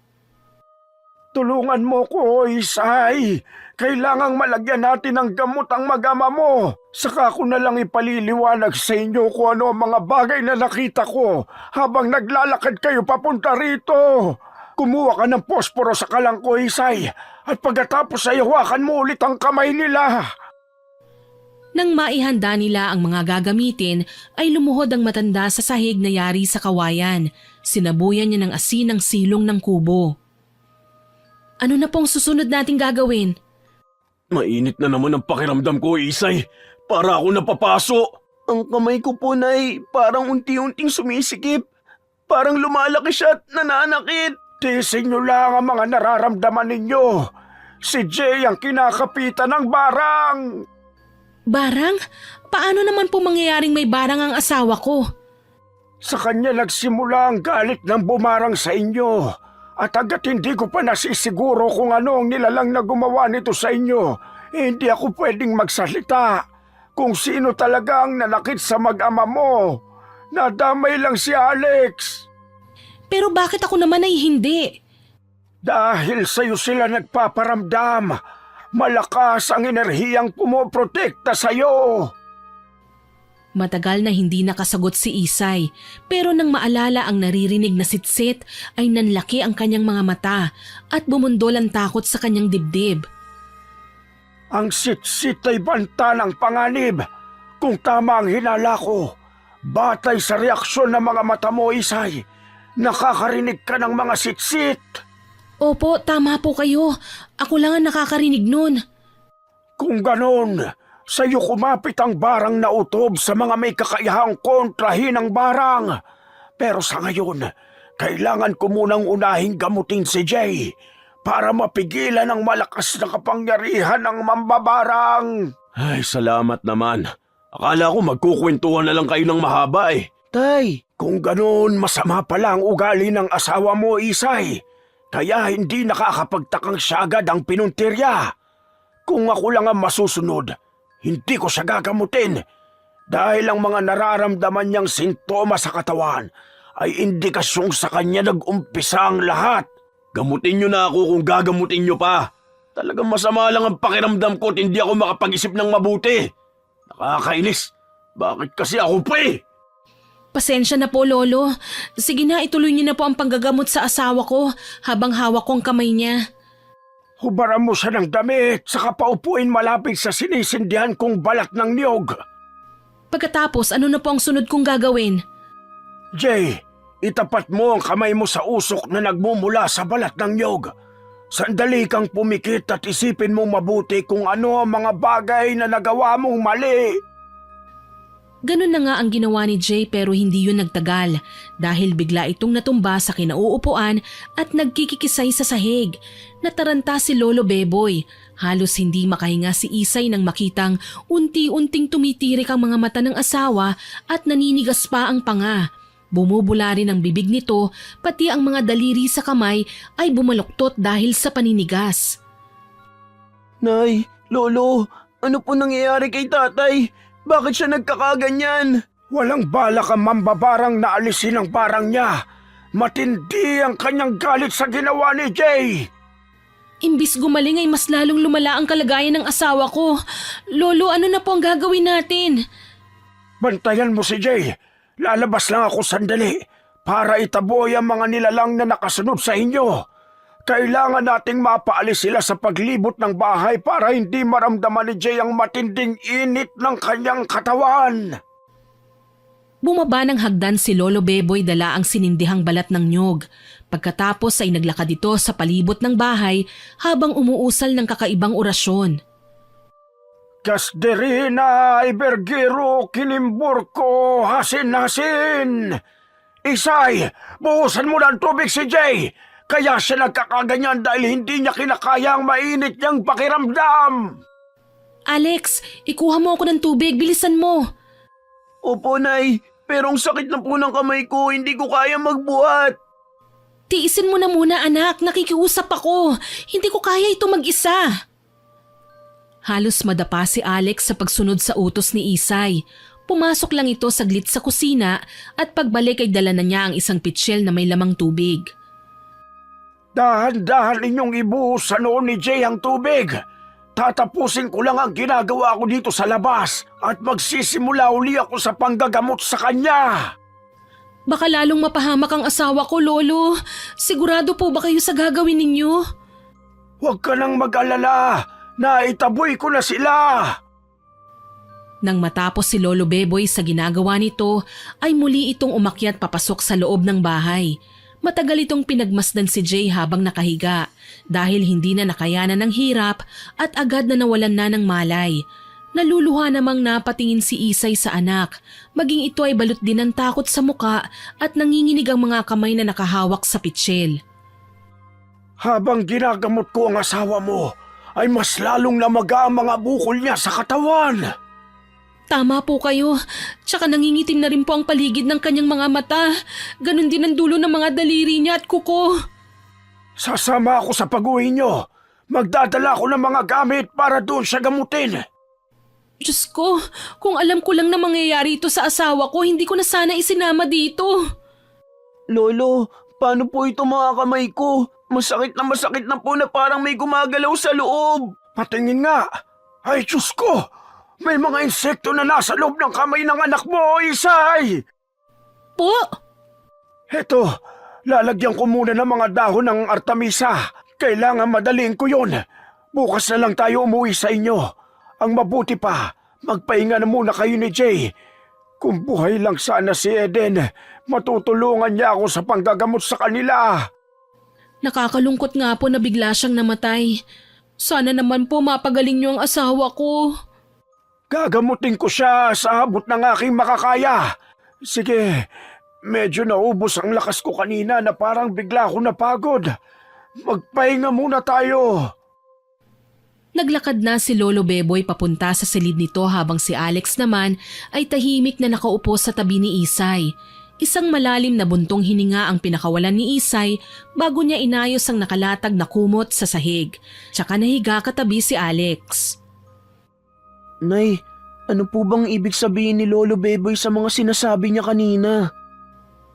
Tulungan mo ko, Isay. Kailangang malagyan natin ng gamot ang mag-ama mo. Saka ko na lang ipaliliwanag sa inyo kung ano ang mga bagay na nakita ko habang naglalakad kayo papunta rito. Kumuha ka ng posporo sa kalangko, Isay, at pagkatapos ay hawakan mo ulit ang kamay nila. Nang maihanda nila ang mga gagamitin, ay lumuhod ang matanda sa sahig na yari sa kawayan. Sinabuyan niya ng asin ang silong ng kubo. Ano na pong susunod nating gagawin? Mainit na naman ang pakiramdam ko, Isay. Para ako napapaso. Ang kamay ko po, Nay, parang unti-unting sumisikip. Parang lumalaki siya at nananakit. Tiisin niyo lang ang mga nararamdaman ninyo. Si Jay ang kinakapitan ng barang. Barang? Paano naman po mangyayaring may barang ang asawa ko? Sa kanya nagsimula ang galit ng bumarang sa inyo. At agad hindi ko pa nasisiguro kung ano ang nilalang na gumawa nito sa inyo, hindi ako pwedeng magsalita. Kung sino talaga ang nanakit sa mag-ama mo. Nadamay lang si Alex. Pero bakit ako naman ay hindi? Dahil sa'yo sila nagpaparamdam. Malakas ang enerhiyang pumoprotekta sa'yo. Matagal na hindi nakasagot si Isay, pero nang maalala ang naririnig na sitsit ay nanlaki ang kanyang mga mata at bumundol ang takot sa kanyang dibdib. Ang sitsit ay banta ng panganib. Kung tama ang hinala ko, batay sa reaksyon ng mga mata mo, Isay, nakakarinig ka ng mga sitsit. Opo, tama po kayo. Ako lang ang nakakarinig nun. Kung ganon, sa'yo kumapit ang barang na utob sa mga may kakayahang kontrahin ang barang. Pero sa ngayon, kailangan ko munang unahing gamutin si Jay para mapigilan ang malakas na kapangyarihan ng mambabarang. Ay, salamat naman. Akala ko magkukwentuhan na lang kayo ng mahaba eh. Tay, Kung ganon, masama pala ang ugali ng asawa mo, Isay. Kaya hindi nakakapagtakang siya agad ang pinuntirya. Kung ako lang ang masusunod, hindi ko siya gagamutin. Dahil ang mga nararamdaman niyang sintomas sa katawan ay indikasyong sa kanya nag-umpisa ang lahat. Gamutin niyo na ako kung gagamutin niyo pa. Talagang masama lang ang pakiramdam ko at hindi ako makapag-isip ng mabuti. Nakakainis. Bakit kasi ako pa eh? Pasensya na po, Lolo. Sige na, ituloy niyo na po ang panggagamot sa asawa ko habang hawak ko ang kamay niya. Hubaran mo siya ng damit, saka paupuin malapit sa sinisindihan kong balat ng niyog. Pagkatapos, ano na po ang sunod kong gagawin? Jay, itapat mo ang kamay mo sa usok na nagmumula sa balat ng niyog. Sandali kang pumikit at isipin mong mabuti kung ano ang mga bagay na nagawa mong mali. Ganun na nga ang ginawa ni Jay pero hindi yun nagtagal dahil bigla itong natumba sa kinauupuan at nagkikikisay sa sahig. Nataranta si Lolo Beboy. Halos hindi makahinga si Isay nang makitang unti-unting tumitirik ang mga mata ng asawa at naninigas pa ang panga. Bumubula rin ang bibig nito, pati ang mga daliri sa kamay ay bumaluktot dahil sa paninigas. Nay, Lolo, ano po nangyayari kay tatay? Bakit siya nagkakaganyan? Walang balak ang mambabarang na alisin ang barang niya. Matindi ang kanyang galit sa ginawa ni Jay. Imbis gumaling ay mas lalong lumala ang kalagayan ng asawa ko. Lolo, ano na po ang gagawin natin? Bantayan mo si Jay. Lalabas lang ako sandali para itaboy ang mga nilalang na nakasunod sa inyo. Kailangan nating mapaalis sila sa paglibot ng bahay para hindi maramdaman ni Jay ang matinding init ng kanyang katawan. Bumaba ng hagdan si Lolo Beboy dala ang sinindihang balat ng nyog. Pagkatapos ay naglakad ito sa palibot ng bahay habang umuusal ng kakaibang orasyon. Kasderina, Ibergiro, Kinimburko, Hasin-Hasin. Isay, buhusan mo ng tubig si Jay. Kaya siya nagkakaganyan dahil hindi niya kinakaya ang mainit niyang pakiramdam. Alex, ikuha mo ako ng tubig, bilisan mo. Opo, Nay. Pero ang sakit na po ng kamay ko, hindi ko kaya magbuhat. Tiisin mo na muna anak, nakikiusap ako. Hindi ko kaya ito mag-isa. Halos madapa si Alex sa pagsunod sa utos ni Isay. Pumasok lang ito saglit sa kusina at pagbalik ay dala na niya ang isang pitsil na may lamang tubig. Dahan-dahan ninyong ibuhos sa noo ni Jay ang tubig. Tatapusin ko lang ang ginagawa ko dito sa labas at magsisimula uli ako sa panggagamot sa kanya. Baka lalong mapahamak ang asawa ko, Lolo. Sigurado po ba kayo sa gagawin ninyo? Huwag ka nang mag-alala. Naitaboy ko na sila. Nang matapos si Lolo Beboy sa ginagawa nito, ay muli itong umakyat papasok sa loob ng bahay. Matagal itong pinagmasdan si Jay habang nakahiga dahil hindi na nakayanan ng hirap at agad na nawalan na ng malay. Naluluha namang napatingin si Isay sa anak, maging ito ay balot din ng takot sa muka at nanginginig ang mga kamay na nakahawak sa pitsil. Habang ginagamot ko ang asawa mo, ay mas lalong namaga ang mga bukol niya sa katawan. Tama po kayo, tsaka nangingitim na rin po ang paligid ng kanyang mga mata. Ganon din ang dulo ng mga daliri niya at kuko. Sasama ako sa pag-uwi niyo. Magdadala ako ng mga gamit para doon siya gamutin. Diyos ko, kung alam ko lang na mangyayari ito sa asawa ko, hindi ko na sana isinama dito. Lolo, paano po ito mga kamay ko? Masakit na po na parang may gumagalaw sa loob. Patingin nga. Ay, Diyos ko! May mga insekto na nasa loob ng kamay ng anak mo, Isay! Po? Heto, lalagyan ko muna ng mga dahon ng artemisa. Kailangan madaling ko yun. Bukas na lang tayo umuwi sa inyo. Ang mabuti pa, magpahinga na muna kayo ni Jay. Kung buhay lang sana si Eden, matutulungan niya ako sa panggagamot sa kanila. Nakakalungkot nga po na bigla siyang namatay. Sana naman po mapagaling niyo ang asawa ko. Gagamutin ko siya sa abot ng aking makakaya. Sige, medyo naubos ang lakas ko kanina na parang bigla ako napagod. Magpahinga muna tayo. Naglakad na si Lolo Beboy papunta sa silid nito habang si Alex naman ay tahimik na nakaupo sa tabi ni Isay. Isang malalim na buntong hininga ang pinakawalan ni Isay bago niya inayos ang nakalatag na kumot sa sahig. Tsaka nahiga katabi si Alex. Nay, ano po bang ibig sabihin ni Lolo Beboy sa mga sinasabi niya kanina?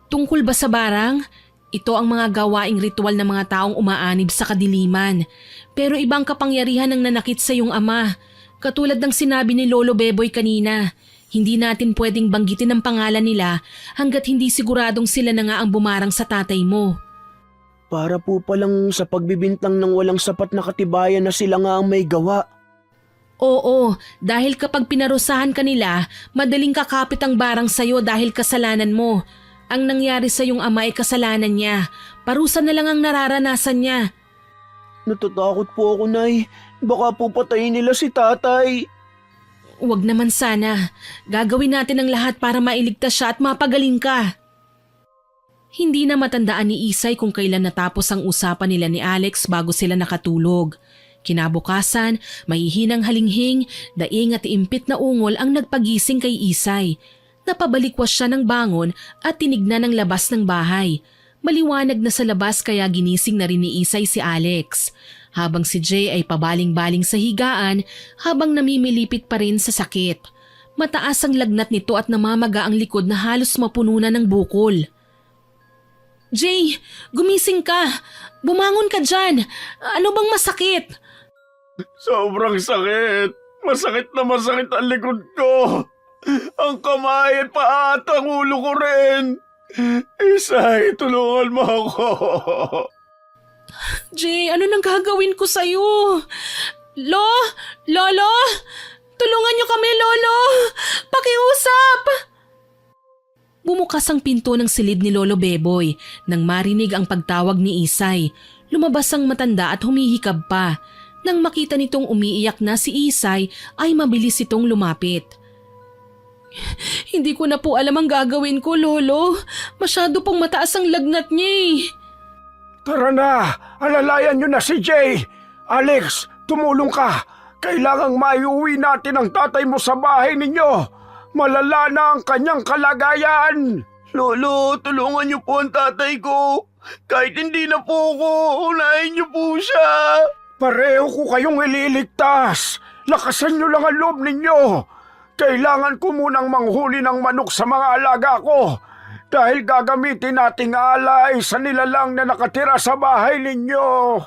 Tungkol ba sa barang? Ito ang mga gawaing ritual ng mga taong umaanib sa kadiliman. Pero ibang kapangyarihan ang nanakit sa iyong ama. Katulad ng sinabi ni Lolo Beboy kanina, hindi natin pwedeng banggitin ang pangalan nila hanggat hindi siguradong sila na nga ang bumarang sa tatay mo. Para po palang sa pagbibintang ng walang sapat na katibayan na sila nga ang may gawa. Oo, dahil kapag pinarusahan ka nila, madaling kakapit ang barang sa'yo dahil kasalanan mo. Ang nangyari sa iyong ama ay kasalanan niya. Parusa na lang ang nararanasan niya. Natatakot po ako, Nay. Baka po patayin nila si tatay. Huwag naman sana. Gagawin natin ang lahat para mailigtas siya at mapagaling ka. Hindi na matandaan ni Isay kung kailan natapos ang usapan nila ni Alex bago sila nakatulog. Kinabukasan, mahihinang halinghing, daing at impit na ungol ang nagpagising kay Isay. Napabalikwas siya ng bangon at tinignan ang labas ng bahay. Maliwanag na sa labas kaya ginising na rin ni Isay si Alex. Habang si Jay ay pabaling-baling sa higaan habang namimilipit pa rin sa sakit. Mataas ang lagnat nito at namamaga ang likod na halos mapuno na ng bukol. Jay, gumising ka! Bumangon ka dyan! Ano bang masakit? Sobrang sakit. Masakit na masakit ang likod ko. Ang kamay at paa at ang ulo ko rin. Isay, tulungan mo ako. Jay, ano nang gagawin ko sa'yo? Lolo? Tulungan niyo kami, Lolo! Pakiusap! Bumukas ang pinto ng silid ni Lolo Beboy nang marinig ang pagtawag ni Isay. Lumabas ang matanda at humihikab pa. Nang makita nitong umiiyak na si Isay ay mabilis itong lumapit. Hindi ko na po alam ang gagawin ko, Lolo. Masyado pong mataas ang lagnat niya eh. Tara na, alalayan niyo na si Jay. Alex, tumulong ka. Kailangang maiuwi natin ang tatay mo sa bahay ninyo. Malala na ang kanyang kalagayan. Lolo, tulungan niyo po ang tatay ko. Kahit hindi na po ako, unahin niyo po siya. Pareho ko kayong ililigtas. Lakasan niyo lang ang loob ninyo. Kailangan ko munang manghuli ng manok sa mga alaga ko. Dahil gagamitin nating alay sa nilalang na nakatira sa bahay ninyo.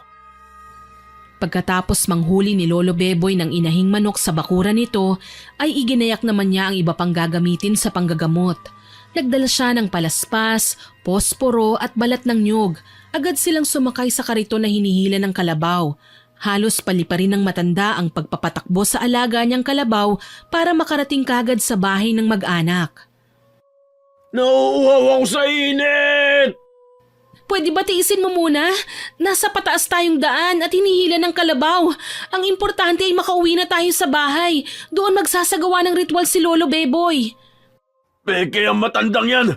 Pagkatapos manghuli ni Lolo Beboy ng inahing manok sa bakuran nito, ay iginayak naman niya ang iba pang gagamitin sa panggagamot. Nagdala siya ng palaspas, posporo at balat ng nyug. Agad silang sumakay sa kariton na hinihila ng kalabaw. Halos paliparin ng matanda ang pagpapatakbo sa alaga niyang kalabaw para makarating kagad sa bahay ng mag-anak. Nauuhaw ako sa init! Pwede ba tiisin mo muna? Nasa pataas tayong daan at hinihila ng kalabaw. Ang importante ay makauwi na tayo sa bahay. Doon magsasagawa ng ritual si Lolo Beboy. Peke ang matandang yan.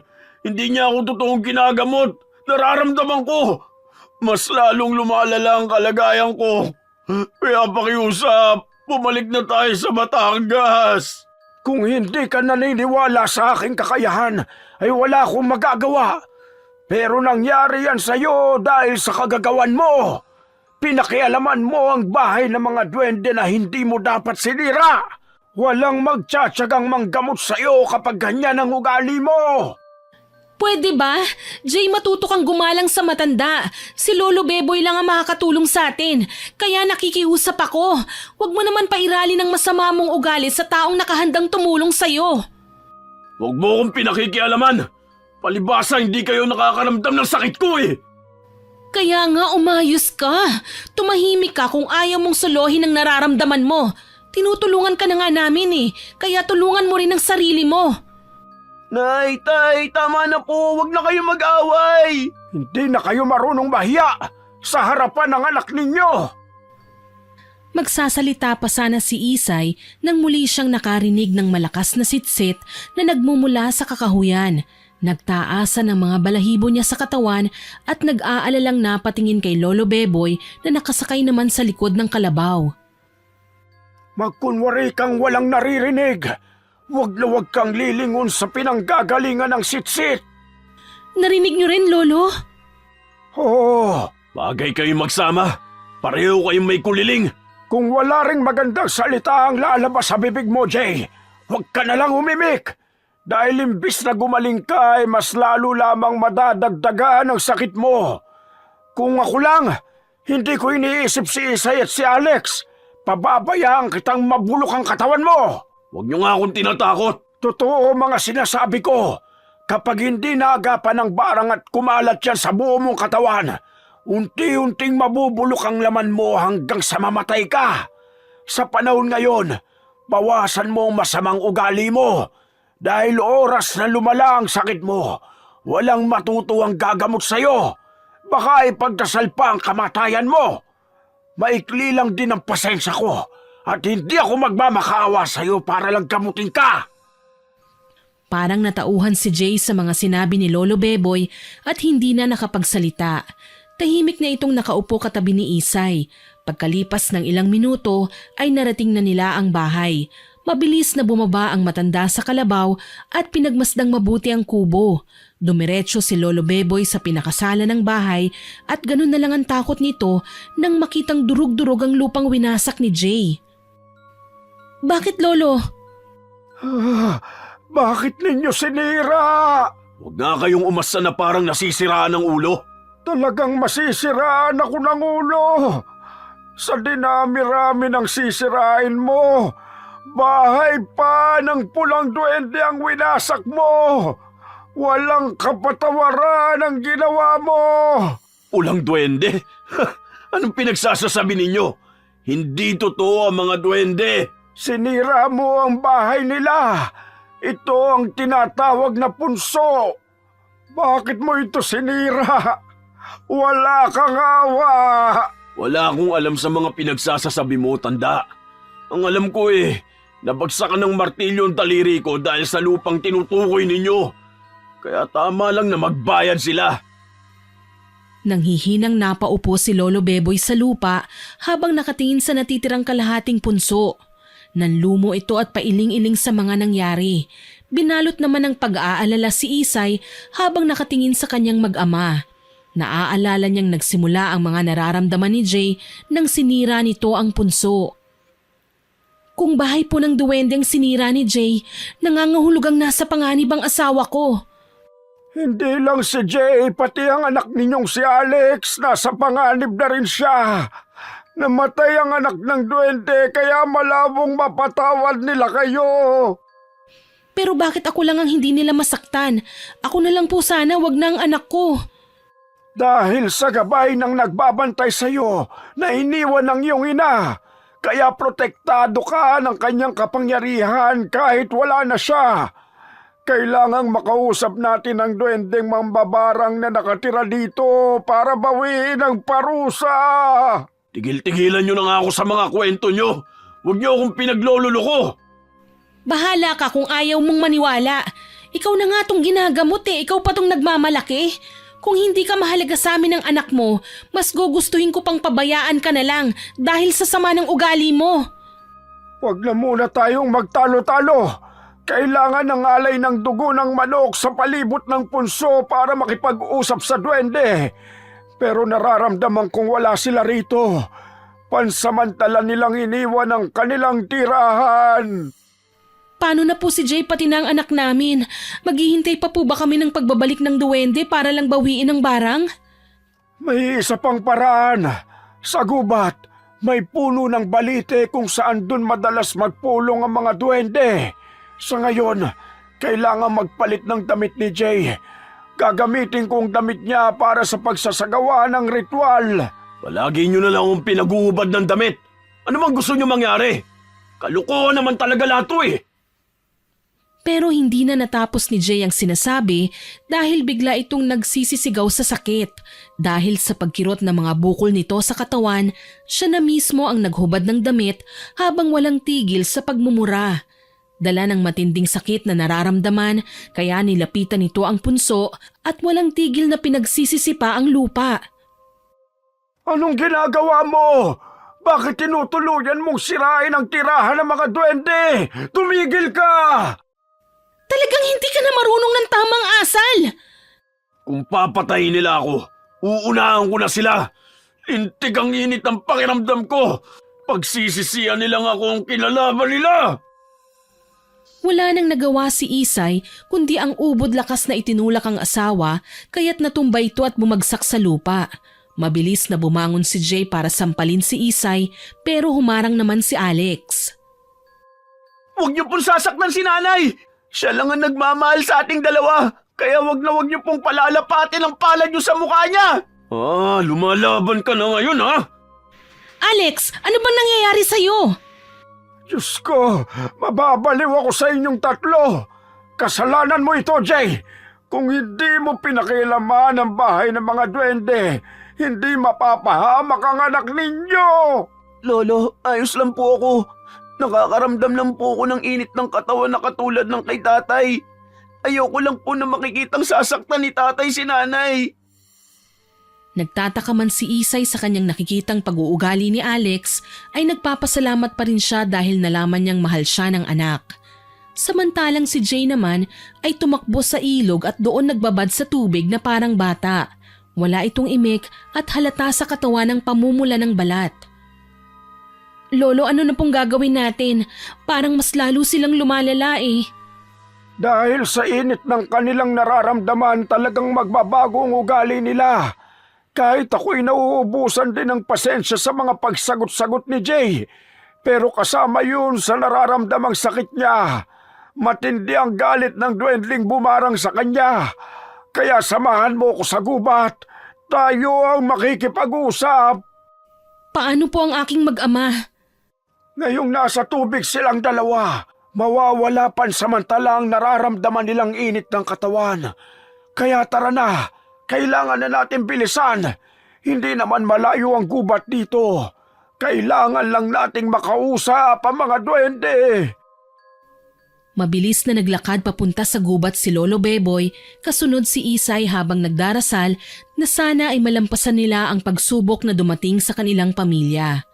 Hindi niya ako totoong ginagamot. Nararamdaman ko. Mas lalong lumalala ang kalagayan ko. Kaya pakiusap, bumalik na tayo sa Batangas. Kung hindi ka naniniwala sa aking kakayahan, ay wala akong magagawa. Pero nangyari yan sa'yo dahil sa kagagawan mo. Pinakialaman mo ang bahay ng mga duwende na hindi mo dapat sinira. Walang magtsatsagang manggamot sa'yo kapag ganyan ang ugali mo. Pwede ba? Jay, matuto kang gumalang sa matanda. Si Lolo Beboy lang ang makakatulong sa atin. Kaya nakikiusap ako. Huwag mo naman pairali ng masama mong ugali sa taong nakahandang tumulong sa'yo. Huwag mo akong pinakikialaman. Palibasa hindi kayo nakakaramdam ng sakit ko eh. Kaya nga umayos ka. Tumahimik ka kung ayaw mong solohin ang nararamdaman mo. Tinutulungan ka na nga namin eh. Kaya tulungan mo rin ang sarili mo. Nay, tay, tama na po. Huwag na kayo mag-away. Hindi na kayo marunong mahiya sa harapan ng anak ninyo. Magsasalita pa sana si Isay nang muli siyang nakarinig ng malakas na sitsit na nagmumula sa kakahuyan. Nagtaasan ang mga balahibo niya sa katawan at nag-aalalang napatingin kay Lolo Beboy na nakasakay naman sa likod ng kalabaw. Magkunwari kang walang naririnig. Huwag na huwag kang lilingon sa pinanggagalingan ng sitsit. Narinig niyo rin, Lolo? Oo, bagay kayong magsama. Pareho kayong may kuliling. Kung wala ring magandang salita ang lalabas sa bibig mo, Jay, huwag ka na lang umimik. Dahil imbis na gumaling ka ay mas lalo lamang madadagdagan ang sakit mo. Kung ako lang, hindi ko iniisip si Isay at si Alex. Pababayaan kitang mabulok ang katawan mo. Huwag niyo nga akong tinatakot. Totoo mga sinasabi ko. Kapag hindi naagapan ng barang at kumalat yan sa buo mong katawan, unti-unting mabubulok ang laman mo hanggang sa mamatay ka. Sa panahon ngayon, bawasan mo ang masamang ugali mo. Dahil oras na lumala ang sakit mo, walang matutuwang gagamot sa'yo. Baka ipagdasal pa ang kamatayan mo. Maikli lang din ang pasensya ko at hindi ako magmamakaawa sa'yo para lang gamutin ka. Parang natauhan si Jay sa mga sinabi ni Lolo Beboy at hindi na nakapagsalita. Tahimik na itong nakaupo katabi ni Isay. Pagkalipas ng ilang minuto ay narating na nila ang bahay. Mabilis na bumaba ang matanda sa kalabaw at pinagmasdang mabuti ang kubo. Dumiretso si Lolo Beboy sa pinakasala ng bahay at ganun na lang ang takot nito nang makitang durug-durug ang lupang winasak ni Jay. Bakit, Lolo? Bakit ninyo sinira? Huwag nga kayong umasa na parang nasisiraan ng ulo. Talagang masisiraan ako ng ulo. Sa dinami-rami ng sisirain mo, bahay pa ng pulang duwende ang winasak mo. Walang kapatawaran ang ginawa mo. Pulang duwende? Anong pinagsasasabi ninyo? Hindi totoo ang mga duwende. Sinira mo ang bahay nila. Ito ang tinatawag na punso. Bakit mo ito sinira? Wala kang awa. Wala akong alam sa mga pinagsasasabi mo, tanda. Ang alam ko nabagsakan ng martilyo ang daliri ko dahil sa lupang tinutukoy ninyo. Kaya tama lang na magbayad sila. Nanghihinang napaupo si Lolo Beboy sa lupa habang nakatingin sa natitirang kalahating punso. Nanlumo ito at pailing-iling sa mga nangyari. Binalot naman ng pag-aalala si Isay habang nakatingin sa kanyang mag-ama. Naaalala niyang nagsimula ang mga nararamdaman ni Jay nang sinira nito ang punso. Kung bahay po ng duwende ang sinira ni Jay, nangangahulugang nasa panganib ang asawa ko. Hindi lang si Jay, pati ang anak ninyong si Alex, nasa panganib na rin siya. Namatay ang anak ng duwende kaya malabong mapatawad nila kayo. Pero bakit ako lang ang hindi nila masaktan? Ako na lang po sana, wag na ang anak ko. Dahil sa gabay ng nagbabantay sa'yo na iniwan ng iyong ina, kaya protektado ka ng kanyang kapangyarihan kahit wala na siya. Kailangang makausap natin ang duwendeng mambabarang na nakatira dito para bawiin ang parusa. Tigil-tigilan nyo na nga ako sa mga kwento nyo. Huwag nyo akong pinaglololoko. Bahala ka kung ayaw mong maniwala. Ikaw na nga tong ginagamot ikaw pa tong nagmamalaki. Kung hindi ka mahalaga sa amin ng anak mo, mas gugustuhin ko pang pabayaan ka na lang dahil sa sama ng ugali mo. Huwag na muna tayong magtalo-talo. Kailangan ng alay ng dugo ng manok sa palibot ng punso para makipag-usap sa duwende. Pero nararamdaman kong wala sila rito. Pansamantala nilang iniwan ang kanilang tirahan. Paano na po si Jay pati na ang anak namin? Maghihintay pa po ba kami ng pagbabalik ng duwende para lang bawiin ang barang? May isa pang paraan. Sa gubat, may puno ng balite kung saan dun madalas magpulong ang mga duwende. Sa ngayon, kailangan magpalit ng damit ni Jay. Gagamitin kong damit niya para sa pagsasagawa ng ritual. Palagi nyo na lang akong pinag-uubad ng damit. Ano bang gusto nyo mangyari? Kalukuhan naman talaga lahat to Pero hindi na natapos ni Jay ang sinasabi dahil bigla itong nagsisisigaw sa sakit. Dahil sa pagkirot ng mga bukol nito sa katawan, siya na mismo ang naghubad ng damit habang walang tigil sa pagmumura. Dala ng matinding sakit na nararamdaman kaya nilapitan nito ang punso at walang tigil na pinagsisisipa ang lupa. Anong ginagawa mo? Bakit tinutuluyan mong sirain ang tirahan ng mga duwende? Tumigil ka! Talagang hindi ka na marunong ng tamang asal! Kung papatayin nila ako, uunahan ko na sila. Lintig ang init ng pakiramdam ko. Pagsisisihan nilang ako ang kinalaban nila. Wala nang nagawa si Isay kundi ang ubod lakas na itinulak ang asawa kaya't natumbay ito at bumagsak sa lupa. Mabilis na bumangon si Jay para sampalin si Isay pero humarang naman si Alex. Huwag niyo pong sasaktan si nanay. Siya lang ang nagmamahal sa ating dalawa. Kaya huwag niyo pong palalapatin ang palad niyo sa mukha niya. Lumalaban ka na ngayon ha? Alex, ano bang nangyayari sa'yo? Diyos ko, mababaliw ako sa inyong tatlo. Kasalanan mo ito, Jay. Kung hindi mo pinakialaman ang bahay ng mga duwende, hindi mapapahamak ang anak ninyo. Lolo, ayos lang po ako. Nakakaramdam lang po ako ng init ng katawan na katulad ng kay tatay. Ayoko lang po na makikitang sasaktan ni tatay si nanay. Nagtataka man si Isay sa kanyang nakikitang pag-uugali ni Alex ay nagpapasalamat pa rin siya dahil nalaman niyang mahal siya ng anak. Samantalang si Jay naman ay tumakbo sa ilog at doon nagbabad sa tubig na parang bata. Wala itong imik at halata sa katawan ng pamumula ng balat. Lolo, ano na pong gagawin natin? Parang mas lalo silang lumalala Dahil sa init ng kanilang nararamdaman, talagang magbabago ang ugali nila. Kahit ako'y nauubusan din ng pasensya sa mga pagsagot-sagot ni Jay. Pero kasama yun sa nararamdamang sakit niya. Matindi ang galit ng duwendling bumarang sa kanya. Kaya samahan mo ko sa gubat. Tayo ang makikipag-usap. Paano po ang aking mag-ama? Ngayong nasa tubig silang dalawa, mawawala pansamantala ang nararamdaman nilang init ng katawan. Kaya tara na. Kailangan na natin bilisan. Hindi naman malayo ang gubat dito. Kailangan lang nating makausap ang mga duwende. Mabilis na naglakad papunta sa gubat si Lolo Beboy, kasunod si Isay habang nagdarasal na sana ay malampasan nila ang pagsubok na dumating sa kanilang pamilya.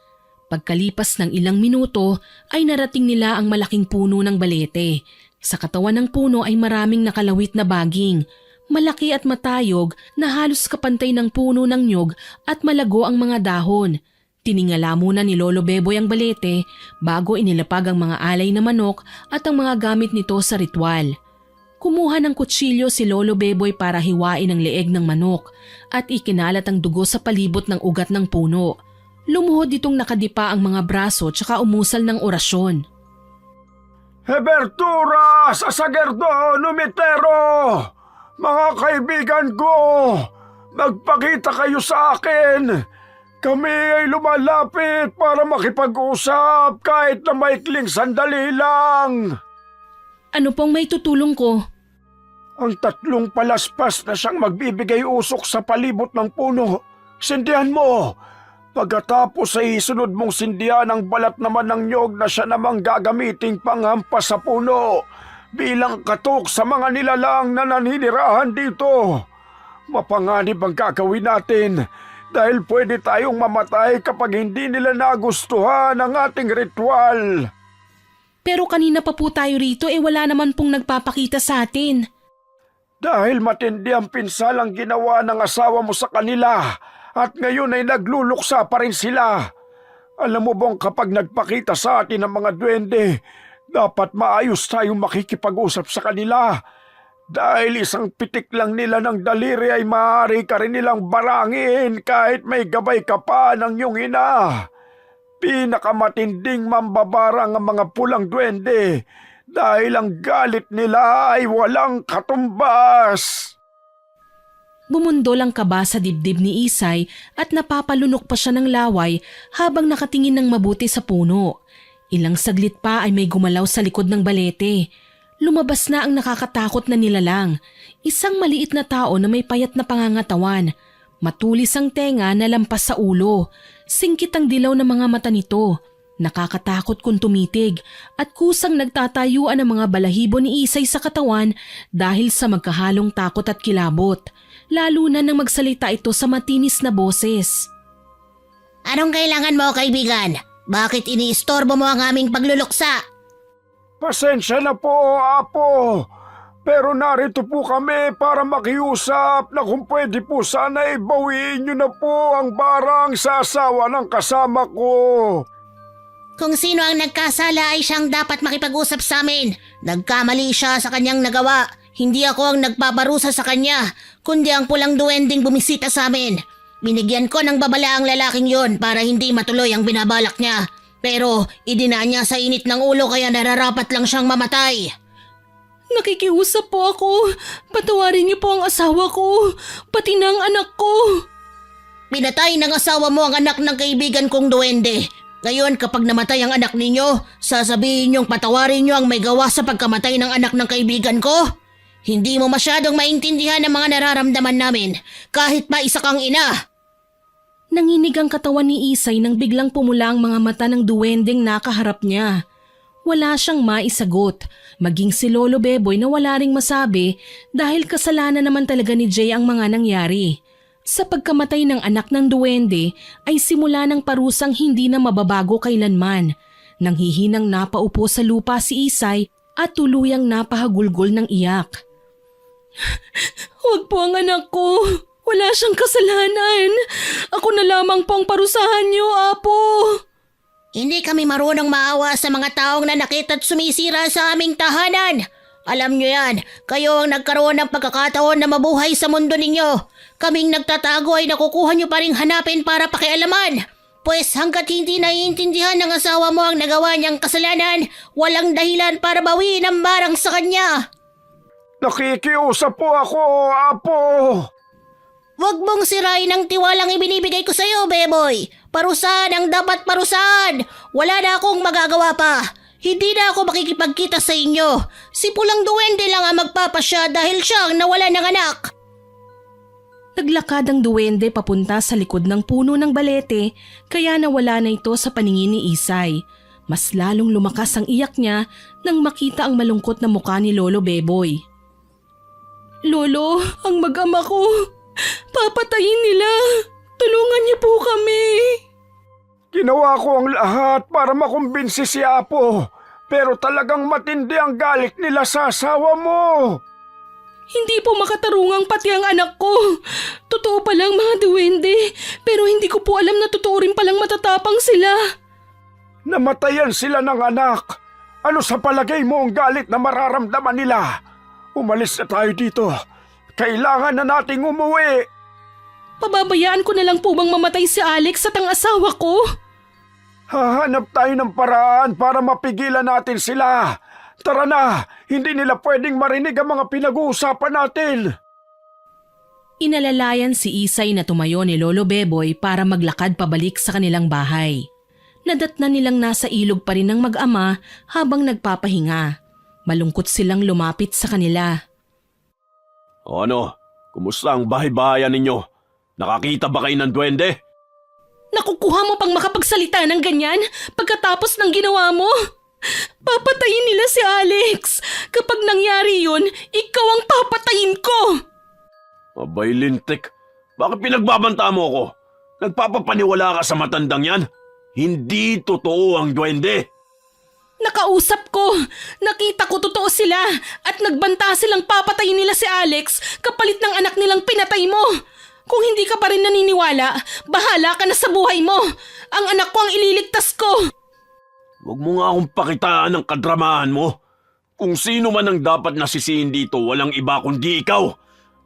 Pagkalipas ng ilang minuto ay narating nila ang malaking puno ng balete. Sa katawan ng puno ay maraming nakalawit na baging. Malaki at matayog na halos kapantay ng puno ng nyog at malago ang mga dahon. Tiningala muna ni Lolo Beboy ang balete bago inilapag ang mga alay na manok at ang mga gamit nito sa ritual. Kumuha ng kutsilyo si Lolo Beboy para hiwain ang leeg ng manok at ikinalat ang dugo sa palibot ng ugat ng puno. Lumuhod itong nakadipa ang mga braso tsaka umusal ng orasyon. Hebertura, Sasagerdo, Numitero! Mga kaibigan ko, magpakita kayo sa akin. Kami ay lumalapit para makipag-usap kahit na maikling sandali lang. Ano pong may tutulong ko? Ang 3 palaspas na siyang magbibigay usok sa palibot ng puno. Sindihan mo! Pagkatapos ay isunod mong sindihan ang balat naman ng nyog na siya namang gagamiting panghampas sa puno bilang katok sa mga nilalang na naninirahan dito. Mapanganib ang gagawin natin dahil pwede tayong mamatay kapag hindi nila nagustuhan ang ating ritual. Pero kanina pa po tayo rito wala naman pong nagpapakita sa atin. Dahil matindi ang pinsalang ginawa ng asawa mo sa kanila at ngayon ay nagluluksa pa rin sila. Alam mo bang kapag nagpakita sa atin ang mga duwende, dapat maayos tayong makikipag-usap sa kanila. Dahil isang pitik lang nila ng daliri ay maaari ka rin nilang barangin kahit may gabay ka pa ng iyong ina. Pinakamatinding mambabarang ang mga pulang duwende dahil ang galit nila ay walang katumbas. Bumundol ang kaba sa dibdib ni Isay at napapalunok pa siya ng laway habang nakatingin ng mabuti sa puno. Ilang saglit pa ay may gumalaw sa likod ng balete. Lumabas na ang nakakatakot na nilalang. Isang maliit na tao na may payat na pangangatawan. Matulis ang tenga na lampas sa ulo. Singkit ang dilaw ng mga mata nito. Nakakatakot kung tumitig at kusang nagtatayuan ang mga balahibo ni Isay sa katawan dahil sa magkahalong takot at kilabot. Lalo na nang magsalita ito sa matinis na boses. Anong kailangan mo, kaibigan? Bakit iniistorbo mo ang aming pagluluksa? Pasensya na po, Apo. Pero narito po kami para makiusap na kung pwede po sana ibawiin niyo na po ang barang sa asawa ng kasama ko. Kung sino ang nagkasala ay siyang dapat makipag-usap sa amin. Nagkamali siya sa kanyang nagawa. Hindi ako ang nagpaparusa sa kanya, kundi ang pulang duwending bumisita sa amin. Binigyan ko ng babala ang lalaking yon para hindi matuloy ang binabalak niya. Pero idinaan niya sa init ng ulo kaya nararapat lang siyang mamatay. Nakikiusap po ako. Patawarin niyo po ang asawa ko, pati na ang anak ko. Pinatay ng asawa mo ang anak ng kaibigan kong duwende. Ngayon kapag namatay ang anak ninyo, sasabihin niyong patawarin niyo ang may gawa sa pagkamatay ng anak ng kaibigan ko? Hindi mo masyadong maintindihan ang mga nararamdaman namin, kahit pa isa kang ina. Nanginig ang katawan ni Isay nang biglang pumula ang mga mata ng duwendeng nakaharap niya. Wala siyang maisagot, maging si Lolo Beboy na wala ring masabi dahil kasalanan naman talaga ni Jay ang mga nangyari. Sa pagkamatay ng anak ng duwende ay simula ng parusang hindi na mababago kailanman. Nanghihinang napaupo sa lupa si Isay at tuluyang napahagulgol ng iyak. Huwag po ang anak ko. Wala siyang kasalanan. Ako na lamang po ang parusahan niyo, Apo. Hindi kami marunong maawa sa mga taong nanakit at sumisira sa aming tahanan. Alam niyo yan, kayo ang nagkaroon ng pagkakataon na mabuhay sa mundo ninyo. Kaming nagtatago ay nakukuha niyo pa ring hanapin para pakialaman. Pues hanggat hindi naiintindihan ng asawa mo ang nagawa niyang kasalanan, walang dahilan para bawiin ang barang sa kanya. Nakikiusap po ako, Apo. Huwag mong sirain ang tiwalang ibinibigay ko sa'yo, Beboy. Parusahan ang dapat parusahan. Wala na akong magagawa pa. Hindi na ako makikipagkita sa inyo. Si Pulang Duwende lang ang magpapasya dahil siya ang nawala ng anak. Naglakad ang duwende papunta sa likod ng puno ng balete kaya nawala na ito sa paningin ni Isay. Mas lalong lumakas ang iyak niya nang makita ang malungkot na mukha ni Lolo Beboy. Lolo, ang mag-ama ko. Papatayin nila. Tulungan niyo po kami. Ginawa ko ang lahat para makumbinsi si Apo, pero talagang matindi ang galit nila sa asawa mo. Hindi po makatarungang pati ang anak ko. Totoo palang mga duwende, pero hindi ko po alam na totoo rin palang matatapang sila. Namatayan sila ng anak. Ano sa palagay mo ang galit na mararamdaman nila? Umalis na tayo dito. Kailangan na nating umuwi. Pababayaan ko na lang po bang mamatay si Alex at ang asawa ko? Hahanap tayo ng paraan para mapigilan natin sila. Tara na, hindi nila pwedeng marinig ang mga pinag-uusapan natin. Inalalayan si Isay na tumayo ni Lolo Beboy para maglakad pabalik sa kanilang bahay. Nadatnan nilang nasa ilog pa rin ng mag-ama habang nagpapahinga. Malungkot silang lumapit sa kanila. O ano, kumusta ang bahay-bahayan ninyo? Nakakita ba kayo ng duwende? Nakukuha mo pang makapagsalita ng ganyan pagkatapos ng ginawa mo? Papatayin nila si Alex. Kapag nangyari yun, ikaw ang papatayin ko. Abay, lintik. Bakit pinagbabanta mo ko? Nagpapapaniwala ka sa matandang yan? Hindi totoo ang duwende. Nakausap ko. Nakita ko totoo sila at nagbanta silang papatayin nila si Alex kapalit ng anak nilang pinatay mo. Kung hindi ka pa rin naniniwala, bahala ka na sa buhay mo. Ang anak ko ang ililigtas ko. Huwag mo nga akong pakitaan ng kadramahan mo. Kung sino man ang dapat nasisihin dito, walang iba kundi ikaw.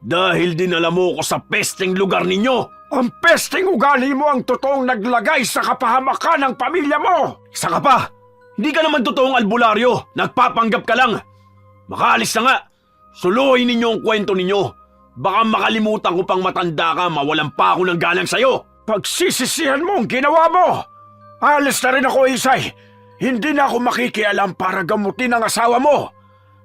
Dahil dinala mo ko sa pesteng lugar ninyo. Ang pesteng ugali mo ang totoong naglagay sa kapahamakan ng pamilya mo. Isa ka pa! Hindi ka naman totoong albularyo. Nagpapanggap ka lang. Makaalis na nga. Suluhin ninyo ang kwento ninyo. Baka makalimutan ko pang matanda ka, mawalan pa ako ng galang sa'yo. Pagsisisihan mo ang ginawa mo. Alis na rin ako, Isay. Hindi na ako makikialam para gamutin ang asawa mo.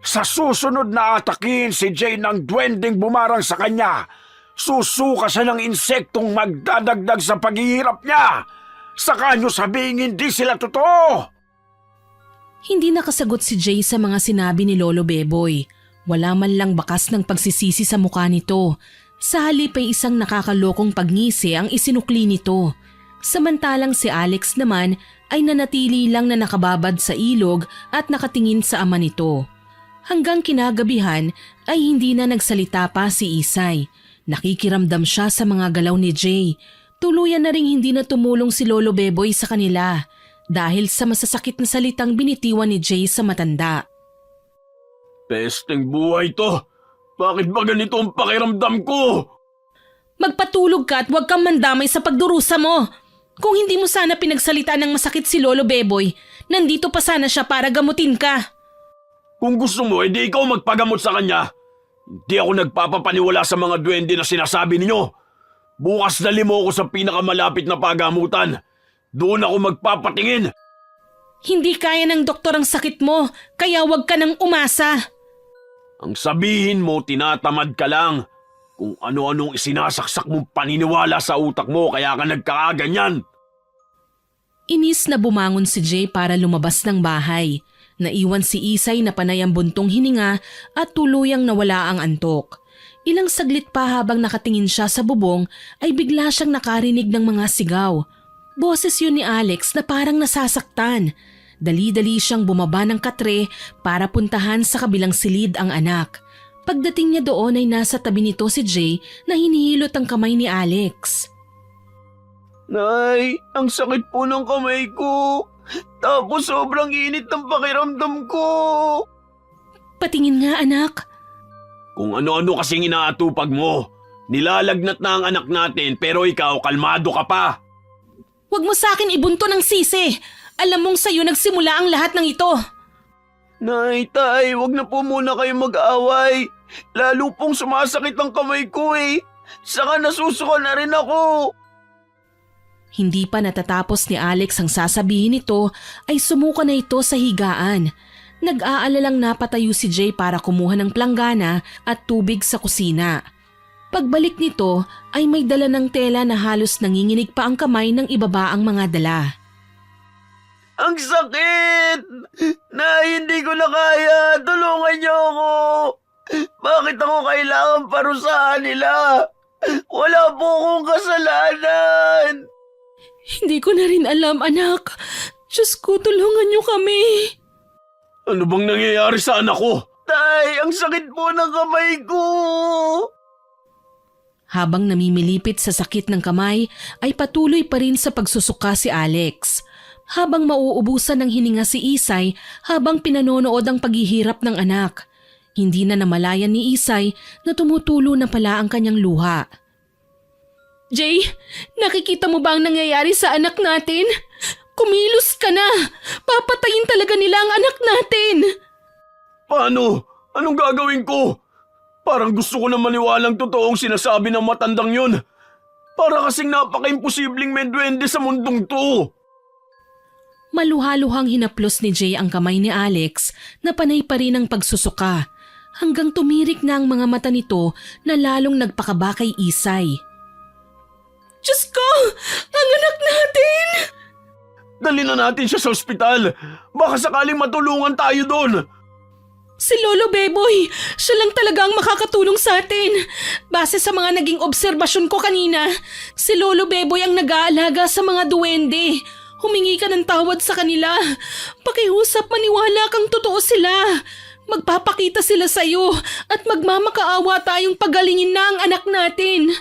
Sa susunod na atakin si Jay ng duwending bumarang sa kanya, susuka siya ng insektong magdadagdag sa paghihirap niya. Saka nyo sabihin hindi sila totoo. Hindi nakasagot si Jay sa mga sinabi ni Lolo Beboy. Wala man lang bakas ng pagsisisi sa mukha nito. Sa halip ay isang nakakalokong pagngisi ang isinukli nito. Samantalang si Alex naman ay nanatili lang na nakababad sa ilog at nakatingin sa ama nito. Hanggang kinagabihan ay hindi na nagsalita pa si Isay. Nakikiramdam siya sa mga galaw ni Jay. Tuluyan na ring hindi na tumulong si Lolo Beboy sa kanila dahil sa masasakit na salitang binitiwan ni Jay sa matanda. Pesteng buhay to. Bakit ba ganito ang pakiramdam ko? Magpatulog ka at huwag kang mandamay sa pagdurusa mo. Kung hindi mo sana pinagsalita ng masakit si Lolo Beboy, nandito pa sana siya para gamutin ka. Kung gusto mo, edi ikaw magpagamot sa kanya. Hindi ako nagpapapaniwala sa mga duwende na sinasabi ninyo. Bukas dali mo ako sa pinakamalapit na pagamutan. Doon ako magpapatingin. Hindi kaya ng doktor ang sakit mo, kaya huwag ka nang umasa. Ang sabihin mo, tinatamad ka lang. Kung ano-anong isinasaksak mong paniniwala sa utak mo, kaya ka nagkakaganyan. Inis na bumangon si Jay para lumabas ng bahay. Naiwan si Isay na panay ang buntong hininga at tuluyang nawala ang antok. Ilang saglit pa habang nakatingin siya sa bubong ay bigla siyang nakarinig ng mga sigaw. Boses yun ni Alex na parang nasasaktan. Dali-dali siyang bumaba ng katre para puntahan sa kabilang silid ang anak. Pagdating niya doon ay nasa tabi nito si Jay na hinihilot ang kamay ni Alex. Nay, ang sakit po ng kamay ko. Tapos sobrang init ng pakiramdam ko. Patingin nga anak. Kung ano-ano kasing inaatupag mo. Nilalagnat na ang anak natin pero ikaw kalmado ka pa. Huwag mo sa akin ibunto ng sisi. Alam mong sa'yo nagsimula ang lahat ng ito. Nay, tay, wag na po muna kayo mag-away. Lalo pong sumasakit ang kamay ko eh. Saka nasusuka na rin ako. Hindi pa natatapos ni Alex ang sasabihin nito ay sumuka na ito sa higaan. Nag-aalalang napatayo si Jay para kumuha ng planggana at tubig sa kusina. Pagbalik nito ay may dala ng tela na halos nanginginig pa ang kamay ng ibaba ang mga dala. Ang sakit! Nay, hindi ko na kaya. Tulungan niyo ako. Bakit ako kailangan parusahan nila? Wala po akong kasalanan. Hindi ko na rin alam, anak. Diyos ko, tulungan niyo kami. Ano bang nangyayari sa anak ko? Tay, ang sakit po ng kamay ko! Habang namimilipit sa sakit ng kamay, ay patuloy pa rin sa pagsusuka si Alex. Habang mauubusan ng hininga si Isay habang pinanonood ang paghihirap ng anak. Hindi na namalayan ni Isay na tumutulo na pala ang kanyang luha. Jay, nakikita mo ba ang nangyayari sa anak natin? Kumilos ka na! Papatayin talaga nila ang anak natin! Paano? Anong gagawin ko? Parang gusto ko na maniwalang totoong sinasabi ng matandang yun. Para kasing napaka-imposibleng may duwende sa mundong to. Maluhaluhang hinaplos ni Jay ang kamay ni Alex na panay pa rin ang pagsusuka hanggang tumirik na ang mga mata nito na lalong nagpakaba kay Isay. Diyos ko! Ang anak natin! Dali na natin siya sa ospital. Baka sakaling matulungan tayo doon. Si Lolo Beboy, siya lang talaga ang makakatulong sa atin. Base sa mga naging obserbasyon ko kanina, si Lolo Beboy ang nag-aalaga sa mga duwende. Humingi ka ng tawad sa kanila. Pakiusap, maniwala kang totoo sila. Magpapakita sila sa iyo at magmamakaawa tayong pagalingin na ang anak natin.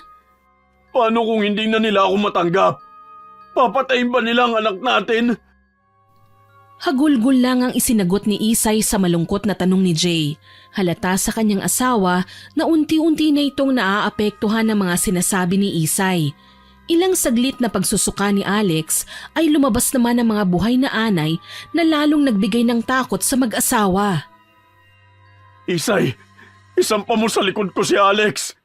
Paano kung hindi na nila ako matanggap? Papatayin ba nila ang anak natin? Hagulgul lang ang isinagot ni Isay sa malungkot na tanong ni Jay. Halata sa kanyang asawa na unti-unti na itong naaapektuhan ng mga sinasabi ni Isay. Ilang saglit na pagsusuka ni Alex ay lumabas naman ang mga buhay na anay na lalong nagbigay ng takot sa mag-asawa. Isay, isampa mo sa likod ko si Alex.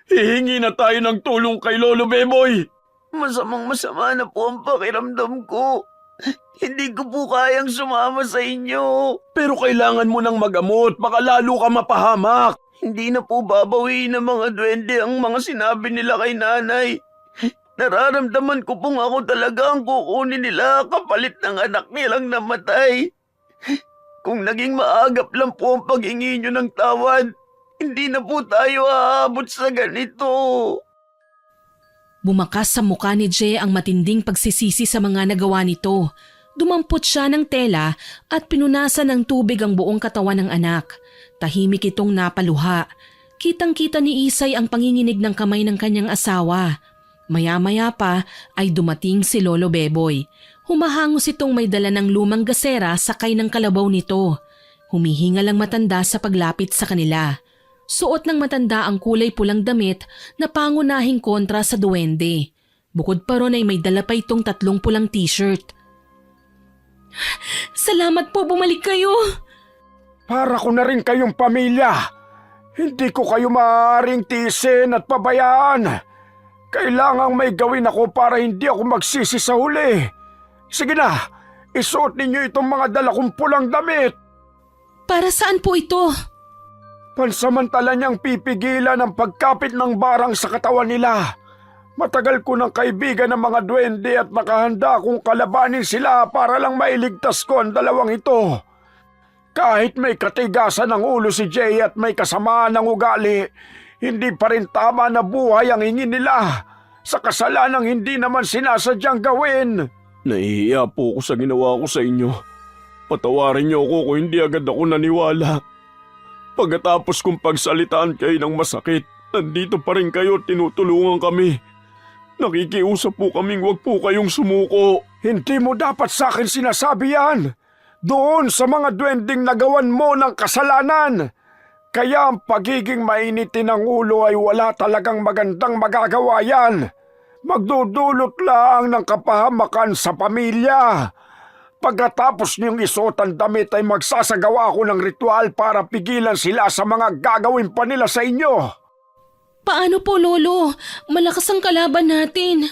Hihingi na tayo ng tulong kay Lolo Beboy. Masamang-masama na po ang pakiramdam ko. Hindi ko po kayang sumama sa inyo. Pero kailangan mo nang magamot, baka lalo ka mapahamak. Hindi na po babawiin ng mga duwende ang mga sinabi nila kay nanay. Nararamdaman ko pong ako talaga ang kukunin nila kapalit ng anak nilang namatay. Kung naging maagap lang po ang paghingi nyo ng tawad, hindi na po tayo aabot sa ganito. Bumakas sa mukha ni Jay ang matinding pagsisisi sa mga nagawa nito. Dumampot siya ng tela at pinunasan ng tubig ang buong katawan ng anak. Tahimik itong napaluha. Kitang-kita ni Isay ang panginginig ng kamay ng kanyang asawa. Maya-maya pa ay dumating si Lolo Beboy. Humahangos itong may dala ng lumang gasera sakay ng kalabaw nito. Humihingal ang matanda sa paglapit sa kanila. Suot ng matanda ang kulay pulang damit na pangunahing kontra sa duwende. Bukod pa ron ay may dala pa itong 3 pulang t-shirt. Salamat po, bumalik kayo. Para ko na rin kayong pamilya. Hindi ko kayo maaaring tiisin at pabayaan. Kailangang may gawin ako para hindi ako magsisi sa huli. Sige na, isuot ninyo itong mga dala kong pulang damit. Para saan po ito? Pansamantala niyang pipigilan ang pagkapit ng barang sa katawan nila. Matagal ko ng kaibigan ng mga duwende at nakahanda akong kalabanin sila para lang mailigtas ko ang dalawang ito. Kahit may katigasan ng ulo si Jay at may kasamaan ng ugali, hindi pa rin tama na buhay ang hingin nila sa kasalanang hindi naman sinasadyang gawin. Nahihiya po ako sa ginawa ko sa inyo. Patawarin niyo ako kung hindi agad ako naniwala. Pagkatapos kong pagsalitaan kayo ng masakit, nandito pa rin kayo at tinutulungan kami. Nakikiusap po kaming wag po kayong sumuko. Hindi mo dapat sa akin sinasabi yan. Doon sa mga duwending nagawan mo ng kasalanan. Kaya ang pagiging mainitin ng ulo ay wala talagang magandang magagawa yan. Magdudulot lang ng kapahamakan sa pamilya. Pagkatapos niyong isuot ang damit ay magsasagawa ako ng ritual para pigilan sila sa mga gagawin pa nila sa inyo. Paano po, Lolo? Malakas ang kalaban natin.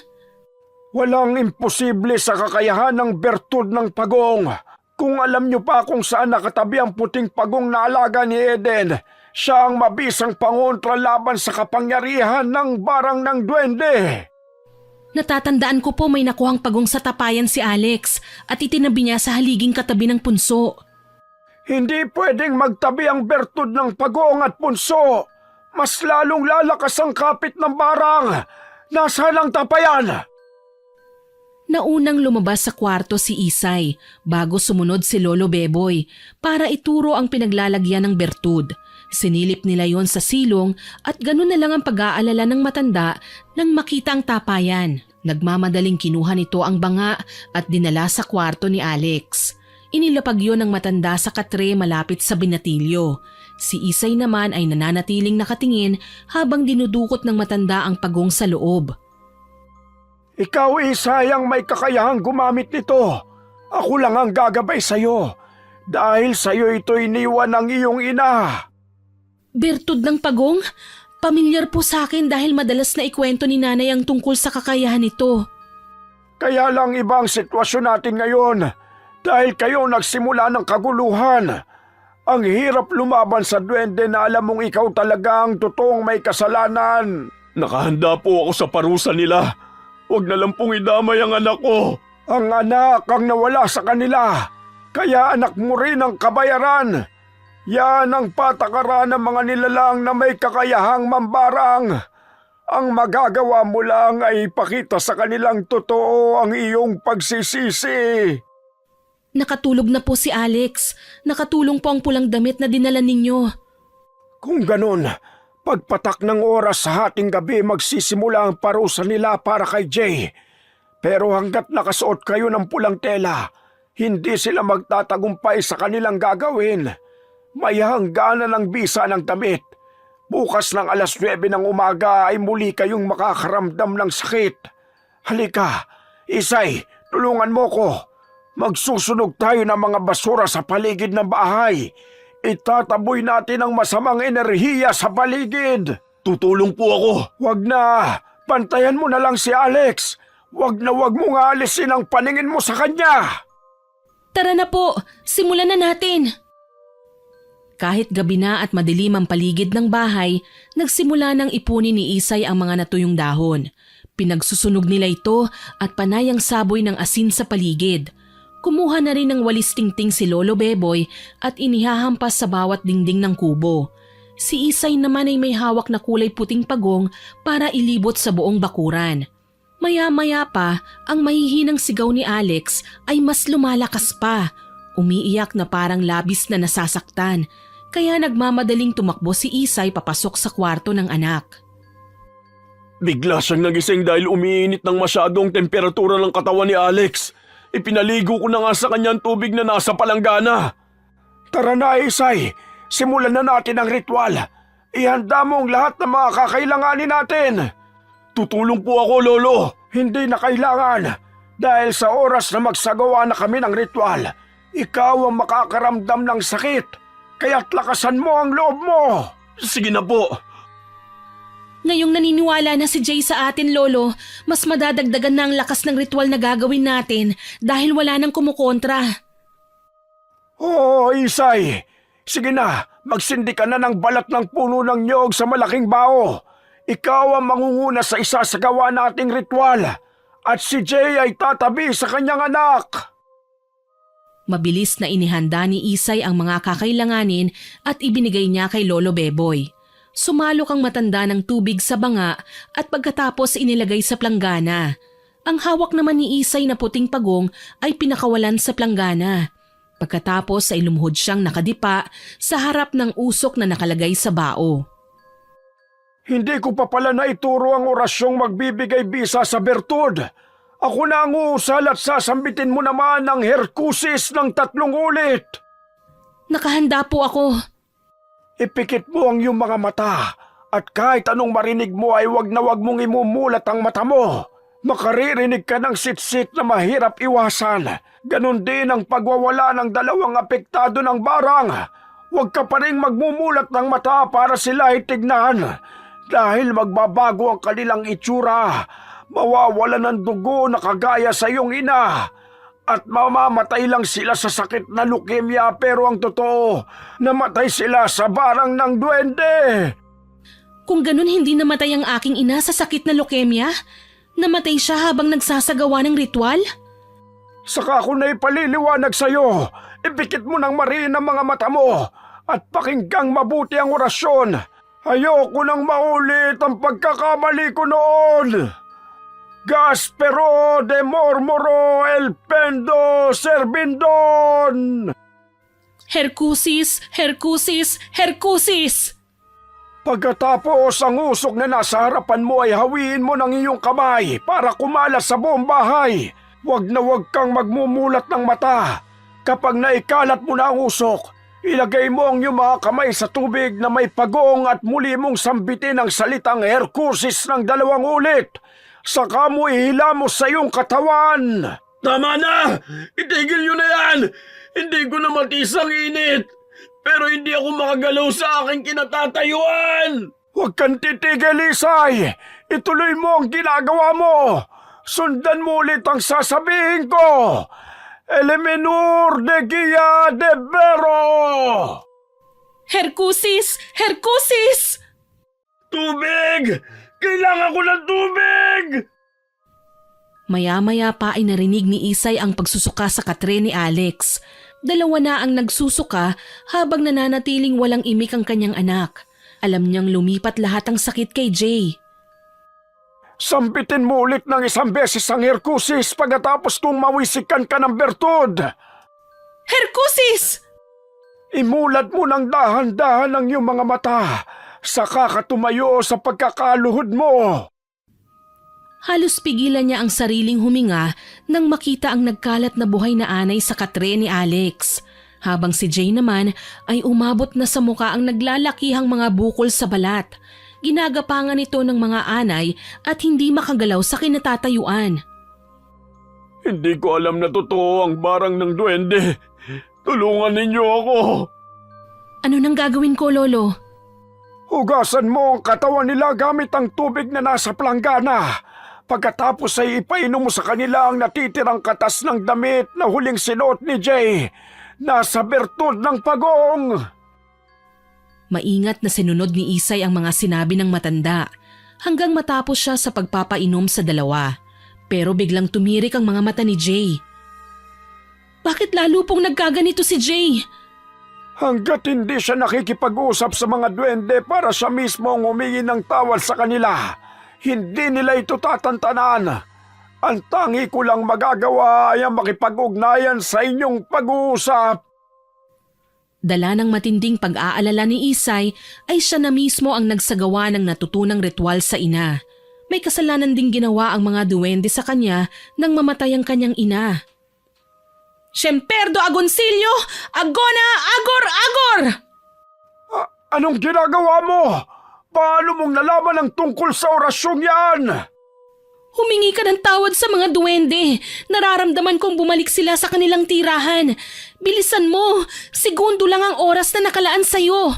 Walang imposible sa kakayahan ng bertud ng pagong. Kung alam niyo pa kung saan nakatabi ang puting pagong na alaga ni Eden, siya ang mabisang pangontra laban sa kapangyarihan ng barang ng duwende. Natatandaan ko po may nakuhang pagong sa tapayan si Alex at itinabi niya sa haliging katabi ng punso. Hindi pwedeng magtabi ang bertud ng pagong at punso. Mas lalong lalakas ang kapit ng barang. Nasaan ang tapayan? Naunang lumabas sa kwarto si Isay bago sumunod si Lolo Beboy para ituro ang pinaglalagyan ng bertud. Sinilip nila yon sa silong at ganun na lang ang pag-aalala ng matanda nang makita ang tapayan. Nagmamadaling kinuha nito ang banga at dinala sa kwarto ni Alex. Inilapag yon ng matanda sa katre malapit sa binatilyo. Si Isay naman ay nananatiling nakatingin habang dinudukot ng matanda ang pagong sa loob. Ikaw, Isay, ang may kakayahang gumamit nito. Ako lang ang gagabay sa'yo. Dahil sa'yo ito iniwan ng iyong ina. Bertud ng pagong? Pamilyar po sa akin dahil madalas na ikwento ni nanay ang tungkol sa kakayahan nito. Kaya lang ibang sitwasyon natin ngayon. Dahil kayo nagsimula ng kaguluhan. Ang hirap lumaban sa duwende na alam mong ikaw talaga ang totoong may kasalanan. Nakahanda po ako sa parusa nila. Huwag na lang pong idamay ang anak ko. Ang anak ang nawala sa kanila. Kaya anak mo rin ang kabayaran. Yan ang patakaran ng mga nilalang na may kakayahang mambarang. Ang magagawa mo lang ay ipakita sa kanilang totoo ang iyong pagsisisi. Nakatulog na po si Alex. Nakatulong po ang pulang damit na dinala ninyo. Kung ganun, pagpatak ng oras sa hating gabi magsisimula ang parusa nila para kay Jay. Pero hanggat nakasuot kayo ng pulang tela, hindi sila magtatagumpay sa kanilang gagawin. May hangganan ng bisa ng damit. Bukas ng 9:00 ng umaga ay muli kayong makakaramdam ng sakit. Halika, Isay, tulungan mo ko. Magsusunog tayo ng mga basura sa paligid ng bahay. Itataboy natin ang masamang enerhiya sa paligid. Tutulong po ako. Wag na, pantayan mo na lang si Alex. Wag na wag mong aalisin ang paningin mo sa kanya. Tara na po, simulan na natin. Kahit gabi na at madilim ang paligid ng bahay, nagsimula ng ipunin ni Isay ang mga natuyong dahon. Pinagsusunog nila ito at panay ang saboy ng asin sa paligid. Kumuha na rin ng walis tingting si Lolo Beboy at inihahampas sa bawat dingding ng kubo. Si Isay naman ay may hawak na kulay puting pagong para ilibot sa buong bakuran. Maya-maya pa, ang mahihinang sigaw ni Alex ay mas lumalakas pa. Umiiyak na parang labis na nasasaktan. Kaya nagmamadaling tumakbo si Isay papasok sa kwarto ng anak. Bigla siyang nagising dahil umiinit ng masyadong temperatura ng katawan ni Alex. Ipinaligo ko na nga sa kanyang tubig na nasa palanggana. Tara na, Isay. Simulan na natin ang ritual. Ihanda mo ang lahat ng mga kakailanganin natin. Tutulong po ako, Lolo. Hindi na kailangan. Dahil sa oras na magsagawa na kami ng ritual, ikaw ang makakaramdam ng sakit. Kaya't lakasan mo ang loob mo. Sige na po. Ngayong naniniwala na si Jay sa atin, Lolo, mas madadagdagan na ang lakas ng ritual na gagawin natin dahil wala nang kumukontra. Oo, Isay. Sige na, magsindi ka na ng balat ng puno ng niyog sa malaking bao. Ikaw ang mangunguna sa isasagawa nating ritual. At si Jay ay tatabi sa kanyang anak. Mabilis na inihanda ni Isay ang mga kakailanganin at ibinigay niya kay Lolo Beboy. Sumalok ang matanda ng tubig sa banga at pagkatapos inilagay sa planggana. Ang hawak naman ni Isay na puting pagong ay pinakawalan sa planggana. Pagkatapos ay lumuhod siyang nakadipa sa harap ng usok na nakalagay sa bao. Hindi ko pa pala naituro ang orasyong magbibigay bisa sa bertud. Ako na ang uusal at sasambitin mo naman ang Hercusis ng 3 ulit. Nakahanda po ako. Ipikit mo ang iyong mga mata at kahit anong marinig mo ay wag na wag mong imumulat ang mata mo. Makaririnig ka ng sitsit na mahirap iwasan. Ganon din ang pagwawala ng 2 apektado ng barang. Huwag ka pa rin magmumulat ng mata para sila ay tignan. Dahil magbabago ang kanilang itsura. Mawawalan ng dugo na kagaya sa iyong ina. At mamamatay lang sila sa sakit na leukemia pero ang totoo, namatay sila sa barang ng duwende. Kung ganun hindi namatay ang aking ina sa sakit na leukemia, namatay siya habang nagsasagawa ng ritual? Saka ako na ipaliliwanag sa iyo. Ipikit mo ng mariin ang mga mata mo at pakinggang mabuti ang orasyon. Ayoko nang maulit ang pagkakamali ko noon. Gaspero de Mormoro El Pendo Servindon! Hercusis! Hercusis! Hercusis! Pagkatapos ang usok na nasa harapan mo ay hawiin mo ng iyong kamay para kumalat sa buong bahay. Huwag na huwag kang magmumulat ng mata. Kapag naikalat mo na ang usok, ilagay mo ang iyong mga kamay sa tubig na may pagong at muli mong sambitin ang salitang Hercusis ng 2 ulit. Saka mo ihilamos sa iyong katawan. Tama na! Itigil nyo na yan! Hindi ko na matisang init! Pero hindi ako makagalaw sa aking kinatatayuan! Huwag kang titigil, Isay! Ituloy mo ang ginagawa mo! Sundan mo ulit ang sasabihin ko! Elemenur de Guia de Vero! Hercusis! Hercusis! Tubig! Kailangan ko ng tubig! Maya-maya pa ay narinig ni Isay ang pagsusuka sa katre ni Alex. 2 na ang nagsusuka habang nananatiling walang imik ang kanyang anak. Alam niyang lumipat lahat ang sakit kay Jay. Sambitin mo ulit ng 1 beses ang Hercusis pagkatapos kong mawisikan ka ng bertud. Hercusis! Imulat mo ng dahan-dahan ang iyong mga mata, saka ka tumayo sa pagkakaluhod mo. Halos pigilan niya ang sariling huminga nang makita ang nagkalat na buhay na anay sa katre ni Alex. Habang si Jay naman ay umabot na sa muka ang naglalakihang mga bukol sa balat. Ginagapangan ito ng mga anay at hindi makagalaw sa kinatatayuan. Hindi ko alam na totoo ang barang ng duwende. Tulungan ninyo ako! Ano nang gagawin ko, Lolo? Hugasan mo ang katawan nila gamit ang tubig na nasa planggana. Pagkatapos ay ipainom mo sa kanila ang natitirang katas ng damit na huling sinuot ni Jay. Nasa bertud ng pagong. Maingat na sinunod ni Isay ang mga sinabi ng matanda hanggang matapos siya sa pagpapainom sa 2. Pero biglang tumirik ang mga mata ni Jay. Bakit lalo pong nagkaganito si Jay? Hanggat hindi siya nakikipag-usap sa mga duwende para siya mismo ang humingi ng tawad sa kanila, hindi nila ito tatantanan. Ang tangi ko lang magagawa ay ang makipag-ugnayan sa inyong pag-uusap. Dala ng matinding pag-aalala ni Isay ay siya na mismo ang nagsagawa ng natutunang ritual sa ina. May kasalanan ding ginawa ang mga duwende sa kanya nang mamatay ang kanyang ina. Siemperdo Agoncillo! Agona! Agor! Agor! Anong ginagawa mo? Paano mong nalaman ang tungkol sa orasyong yan? Humingi ka ng tawad sa mga duwende. Nararamdaman kong bumalik sila sa kanilang tirahan. Bilisan mo! Segundo lang ang oras na nakalaan sa'yo.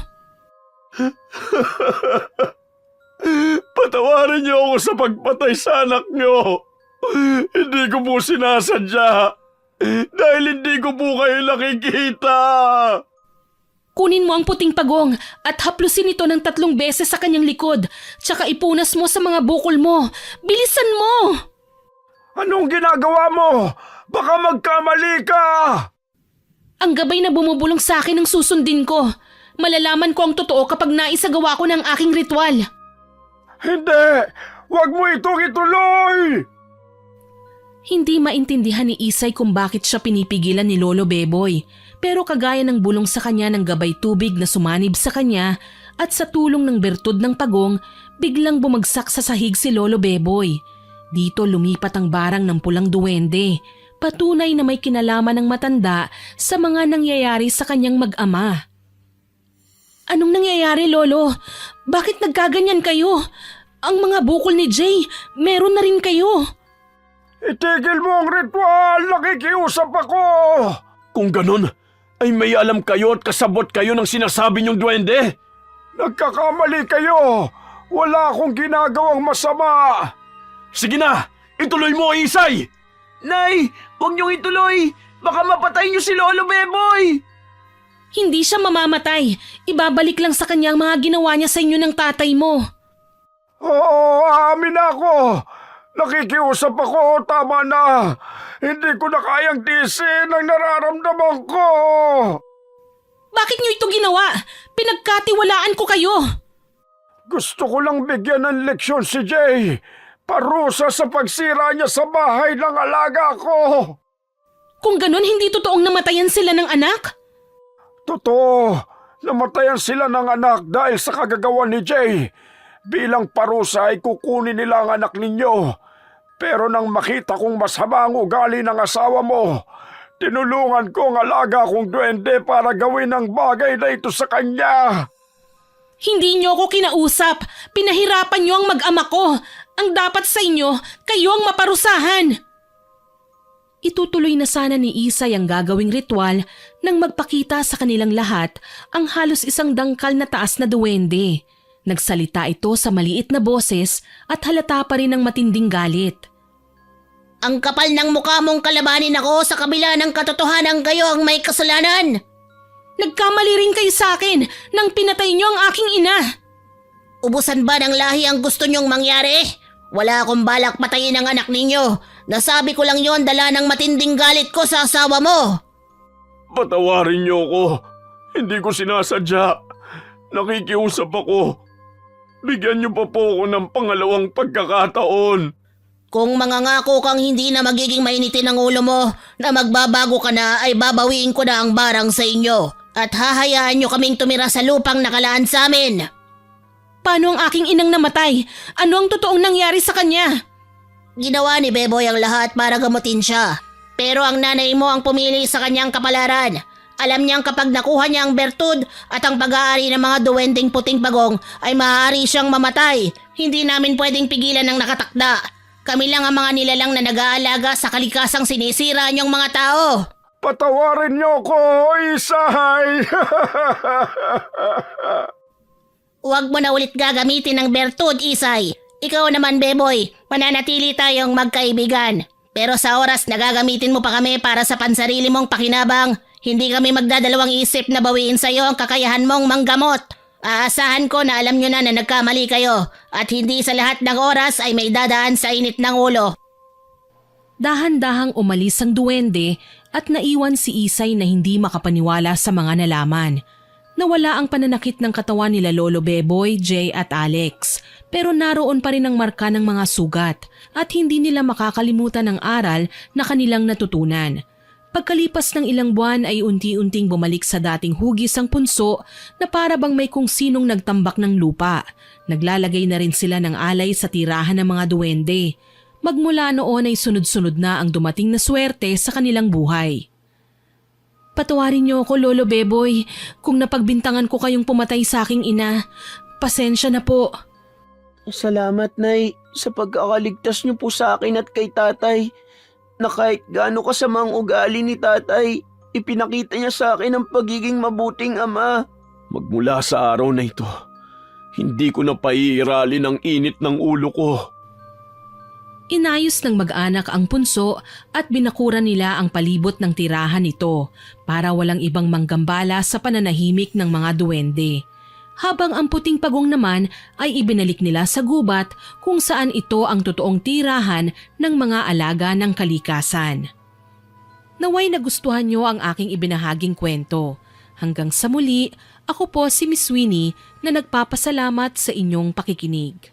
Patawarin niyo ako sa pagpatay sa anak niyo. Hindi ko po sinasadya. Dahil hindi ko po kayo nakikita. Kunin mo ang puting pagong at haplusin ito ng 3 beses sa kanyang likod. Tsaka ipunas mo sa mga bukol mo. Bilisan mo! Anong ginagawa mo? Baka magkamali ka! Ang gabay na bumubulong sa akin ang susundin ko. Malalaman ko ang totoo kapag naisagawa ko ng aking ritual. Hindi! Huwag mo itong ituloy! Hindi maintindihan ni Isay kung bakit siya pinipigilan ni Lolo Beboy. Pero kagaya ng bulong sa kanya ng gabay tubig na sumanib sa kanya at sa tulong ng bertud ng pagong, biglang bumagsak sa sahig si Lolo Beboy. Dito lumipat ang barang ng pulang duwende. Patunay na may kinalaman ng matanda sa mga nangyayari sa kanyang mag-ama. Anong nangyayari, Lolo? Bakit nagkaganyan kayo? Ang mga bukol ni Jay, meron na rin kayo. Itigil mo ang ritual! Nakikiusap ako! Kung ganun, ay may alam kayo at kasabot kayo ng sinasabi niyong duwende? Nagkakamali kayo! Wala akong ginagawang masama! Sige na! Ituloy mo, Isay! Nay, huwag niyong ituloy! Baka mapatay niyo si Lolo Beboy! Hindi siya mamamatay. Ibabalik lang sa kanya ang mga ginawa niya sa inyo ng tatay mo. Oo, aamin ako! Nakikiusap ako, tama na! Hindi ko na kayang tiisin ang nararamdaman ko! Bakit niyo ito ginawa? Pinagkatiwalaan ko kayo. Gusto ko lang bigyan ng leksyon si Jay, Parusa sa pagsira niya sa bahay ng alaga ko. Kung ganun, hindi totoong namatayan sila ng anak? Totoo, namatayan sila ng anak dahil sa kagagawan ni Jay. Bilang parusa ay kukunin nila ang anak ninyo. Pero nang makita kong masama ang ugali ng asawa mo, tinulungan ko ang alaga kong duwende para gawin ang bagay na ito sa kanya. Hindi niyo ako kinausap. Pinahirapan niyo ang mag-ama ko. Ang dapat sa inyo, kayo ang maparusahan. Itutuloy na sana ni Isay ang gagawing ritual nang magpakita sa kanilang lahat ang halos isang dangkal na taas na duwende. Nagsalita ito sa maliit na boses at halata pa rin ang matinding galit. Ang kapal ng mukha mong kalabanin ako sa kabila ng katotohanan kayo ang may kasalanan. Nagkamali rin kayo sa akin nang pinatay niyo ang aking ina. Ubusan ba ng lahi ang gusto niyong mangyari? Wala akong balak patayin ang anak ninyo. Nasabi ko lang yon dala ng matinding galit ko sa asawa mo. Patawarin niyo ako. Hindi ko sinasadya. Nakikiusap ako. Bigyan niyo pa po ako ng pangalawang pagkakataon. Kung mangangako kang hindi na magiging mainitin ang ulo mo na magbabago ka na ay babawiin ko na ang barang sa inyo at hahayaan nyo kaming tumira sa lupang nakalaan sa amin. Paano ang aking inang namatay? Ano ang totoong nangyari sa kanya? Ginawa ni Beboy ang lahat para gamutin siya. Pero ang nanay mo ang pumili sa kanyang kapalaran. Alam niyang kapag nakuha niya ang bertud at ang pag-aari ng mga duwending puting bagong ay maaari siyang mamatay. Hindi namin pwedeng pigilan ng nakatakda. Kami lang ang mga nilalang na nag-aalaga sa kalikasang sinisira niyong mga tao. Patawarin niyo ko, Isay! Huwag mo na ulit gagamitin ng bertud, Isay. Ikaw naman, Beboy, mananatili tayong magkaibigan. Pero sa oras na gagamitin mo pa kami para sa pansarili mong pakinabang, hindi kami magdadalawang isip na bawiin sa iyo ang kakayahan mong manggamot. Aasahan ko na alam nyo na nagkamali kayo at hindi sa lahat ng oras ay may dadaan sa init ng ulo. Dahan-dahang umalis ang duwende at naiwan si Isay na hindi makapaniwala sa mga nalaman. Nawala ang pananakit ng katawan nila Lolo Beboy, Jay at Alex, pero naroon pa rin ang marka ng mga sugat at hindi nila makakalimutan ang aral na kanilang natutunan. Pagkalipas ng ilang buwan ay unti-unting bumalik sa dating hugis ang punso na para bang may kung sinong nagtambak ng lupa. Naglalagay na rin sila ng alay sa tirahan ng mga duwende. Magmula noon ay sunod-sunod na ang dumating na swerte sa kanilang buhay. Patawarin niyo ako, Lolo Beboy, kung napagbintangan ko kayong pumatay sa aking ina. Pasensya na po. Salamat, Nay, sa pagkakaligtas niyo po sa akin at kay Tatay. Na kahit gaano kasamang ugali ni Tatay, ipinakita niya sa akin ang pagiging mabuting ama. Magmula sa araw na ito, hindi ko na paiiralin ang init ng ulo ko. Inayos ng mag-anak ang punso at binakuran nila ang palibot ng tirahan nito para walang ibang manggambala sa pananahimik ng mga duwende. Habang ang puting pagong naman ay ibinalik nila sa gubat kung saan ito ang totoong tirahan ng mga alaga ng kalikasan. Naway nagustuhan niyo ang aking ibinahaging kwento. Hanggang sa muli, ako po si Miss Winnie na nagpapasalamat sa inyong pakikinig.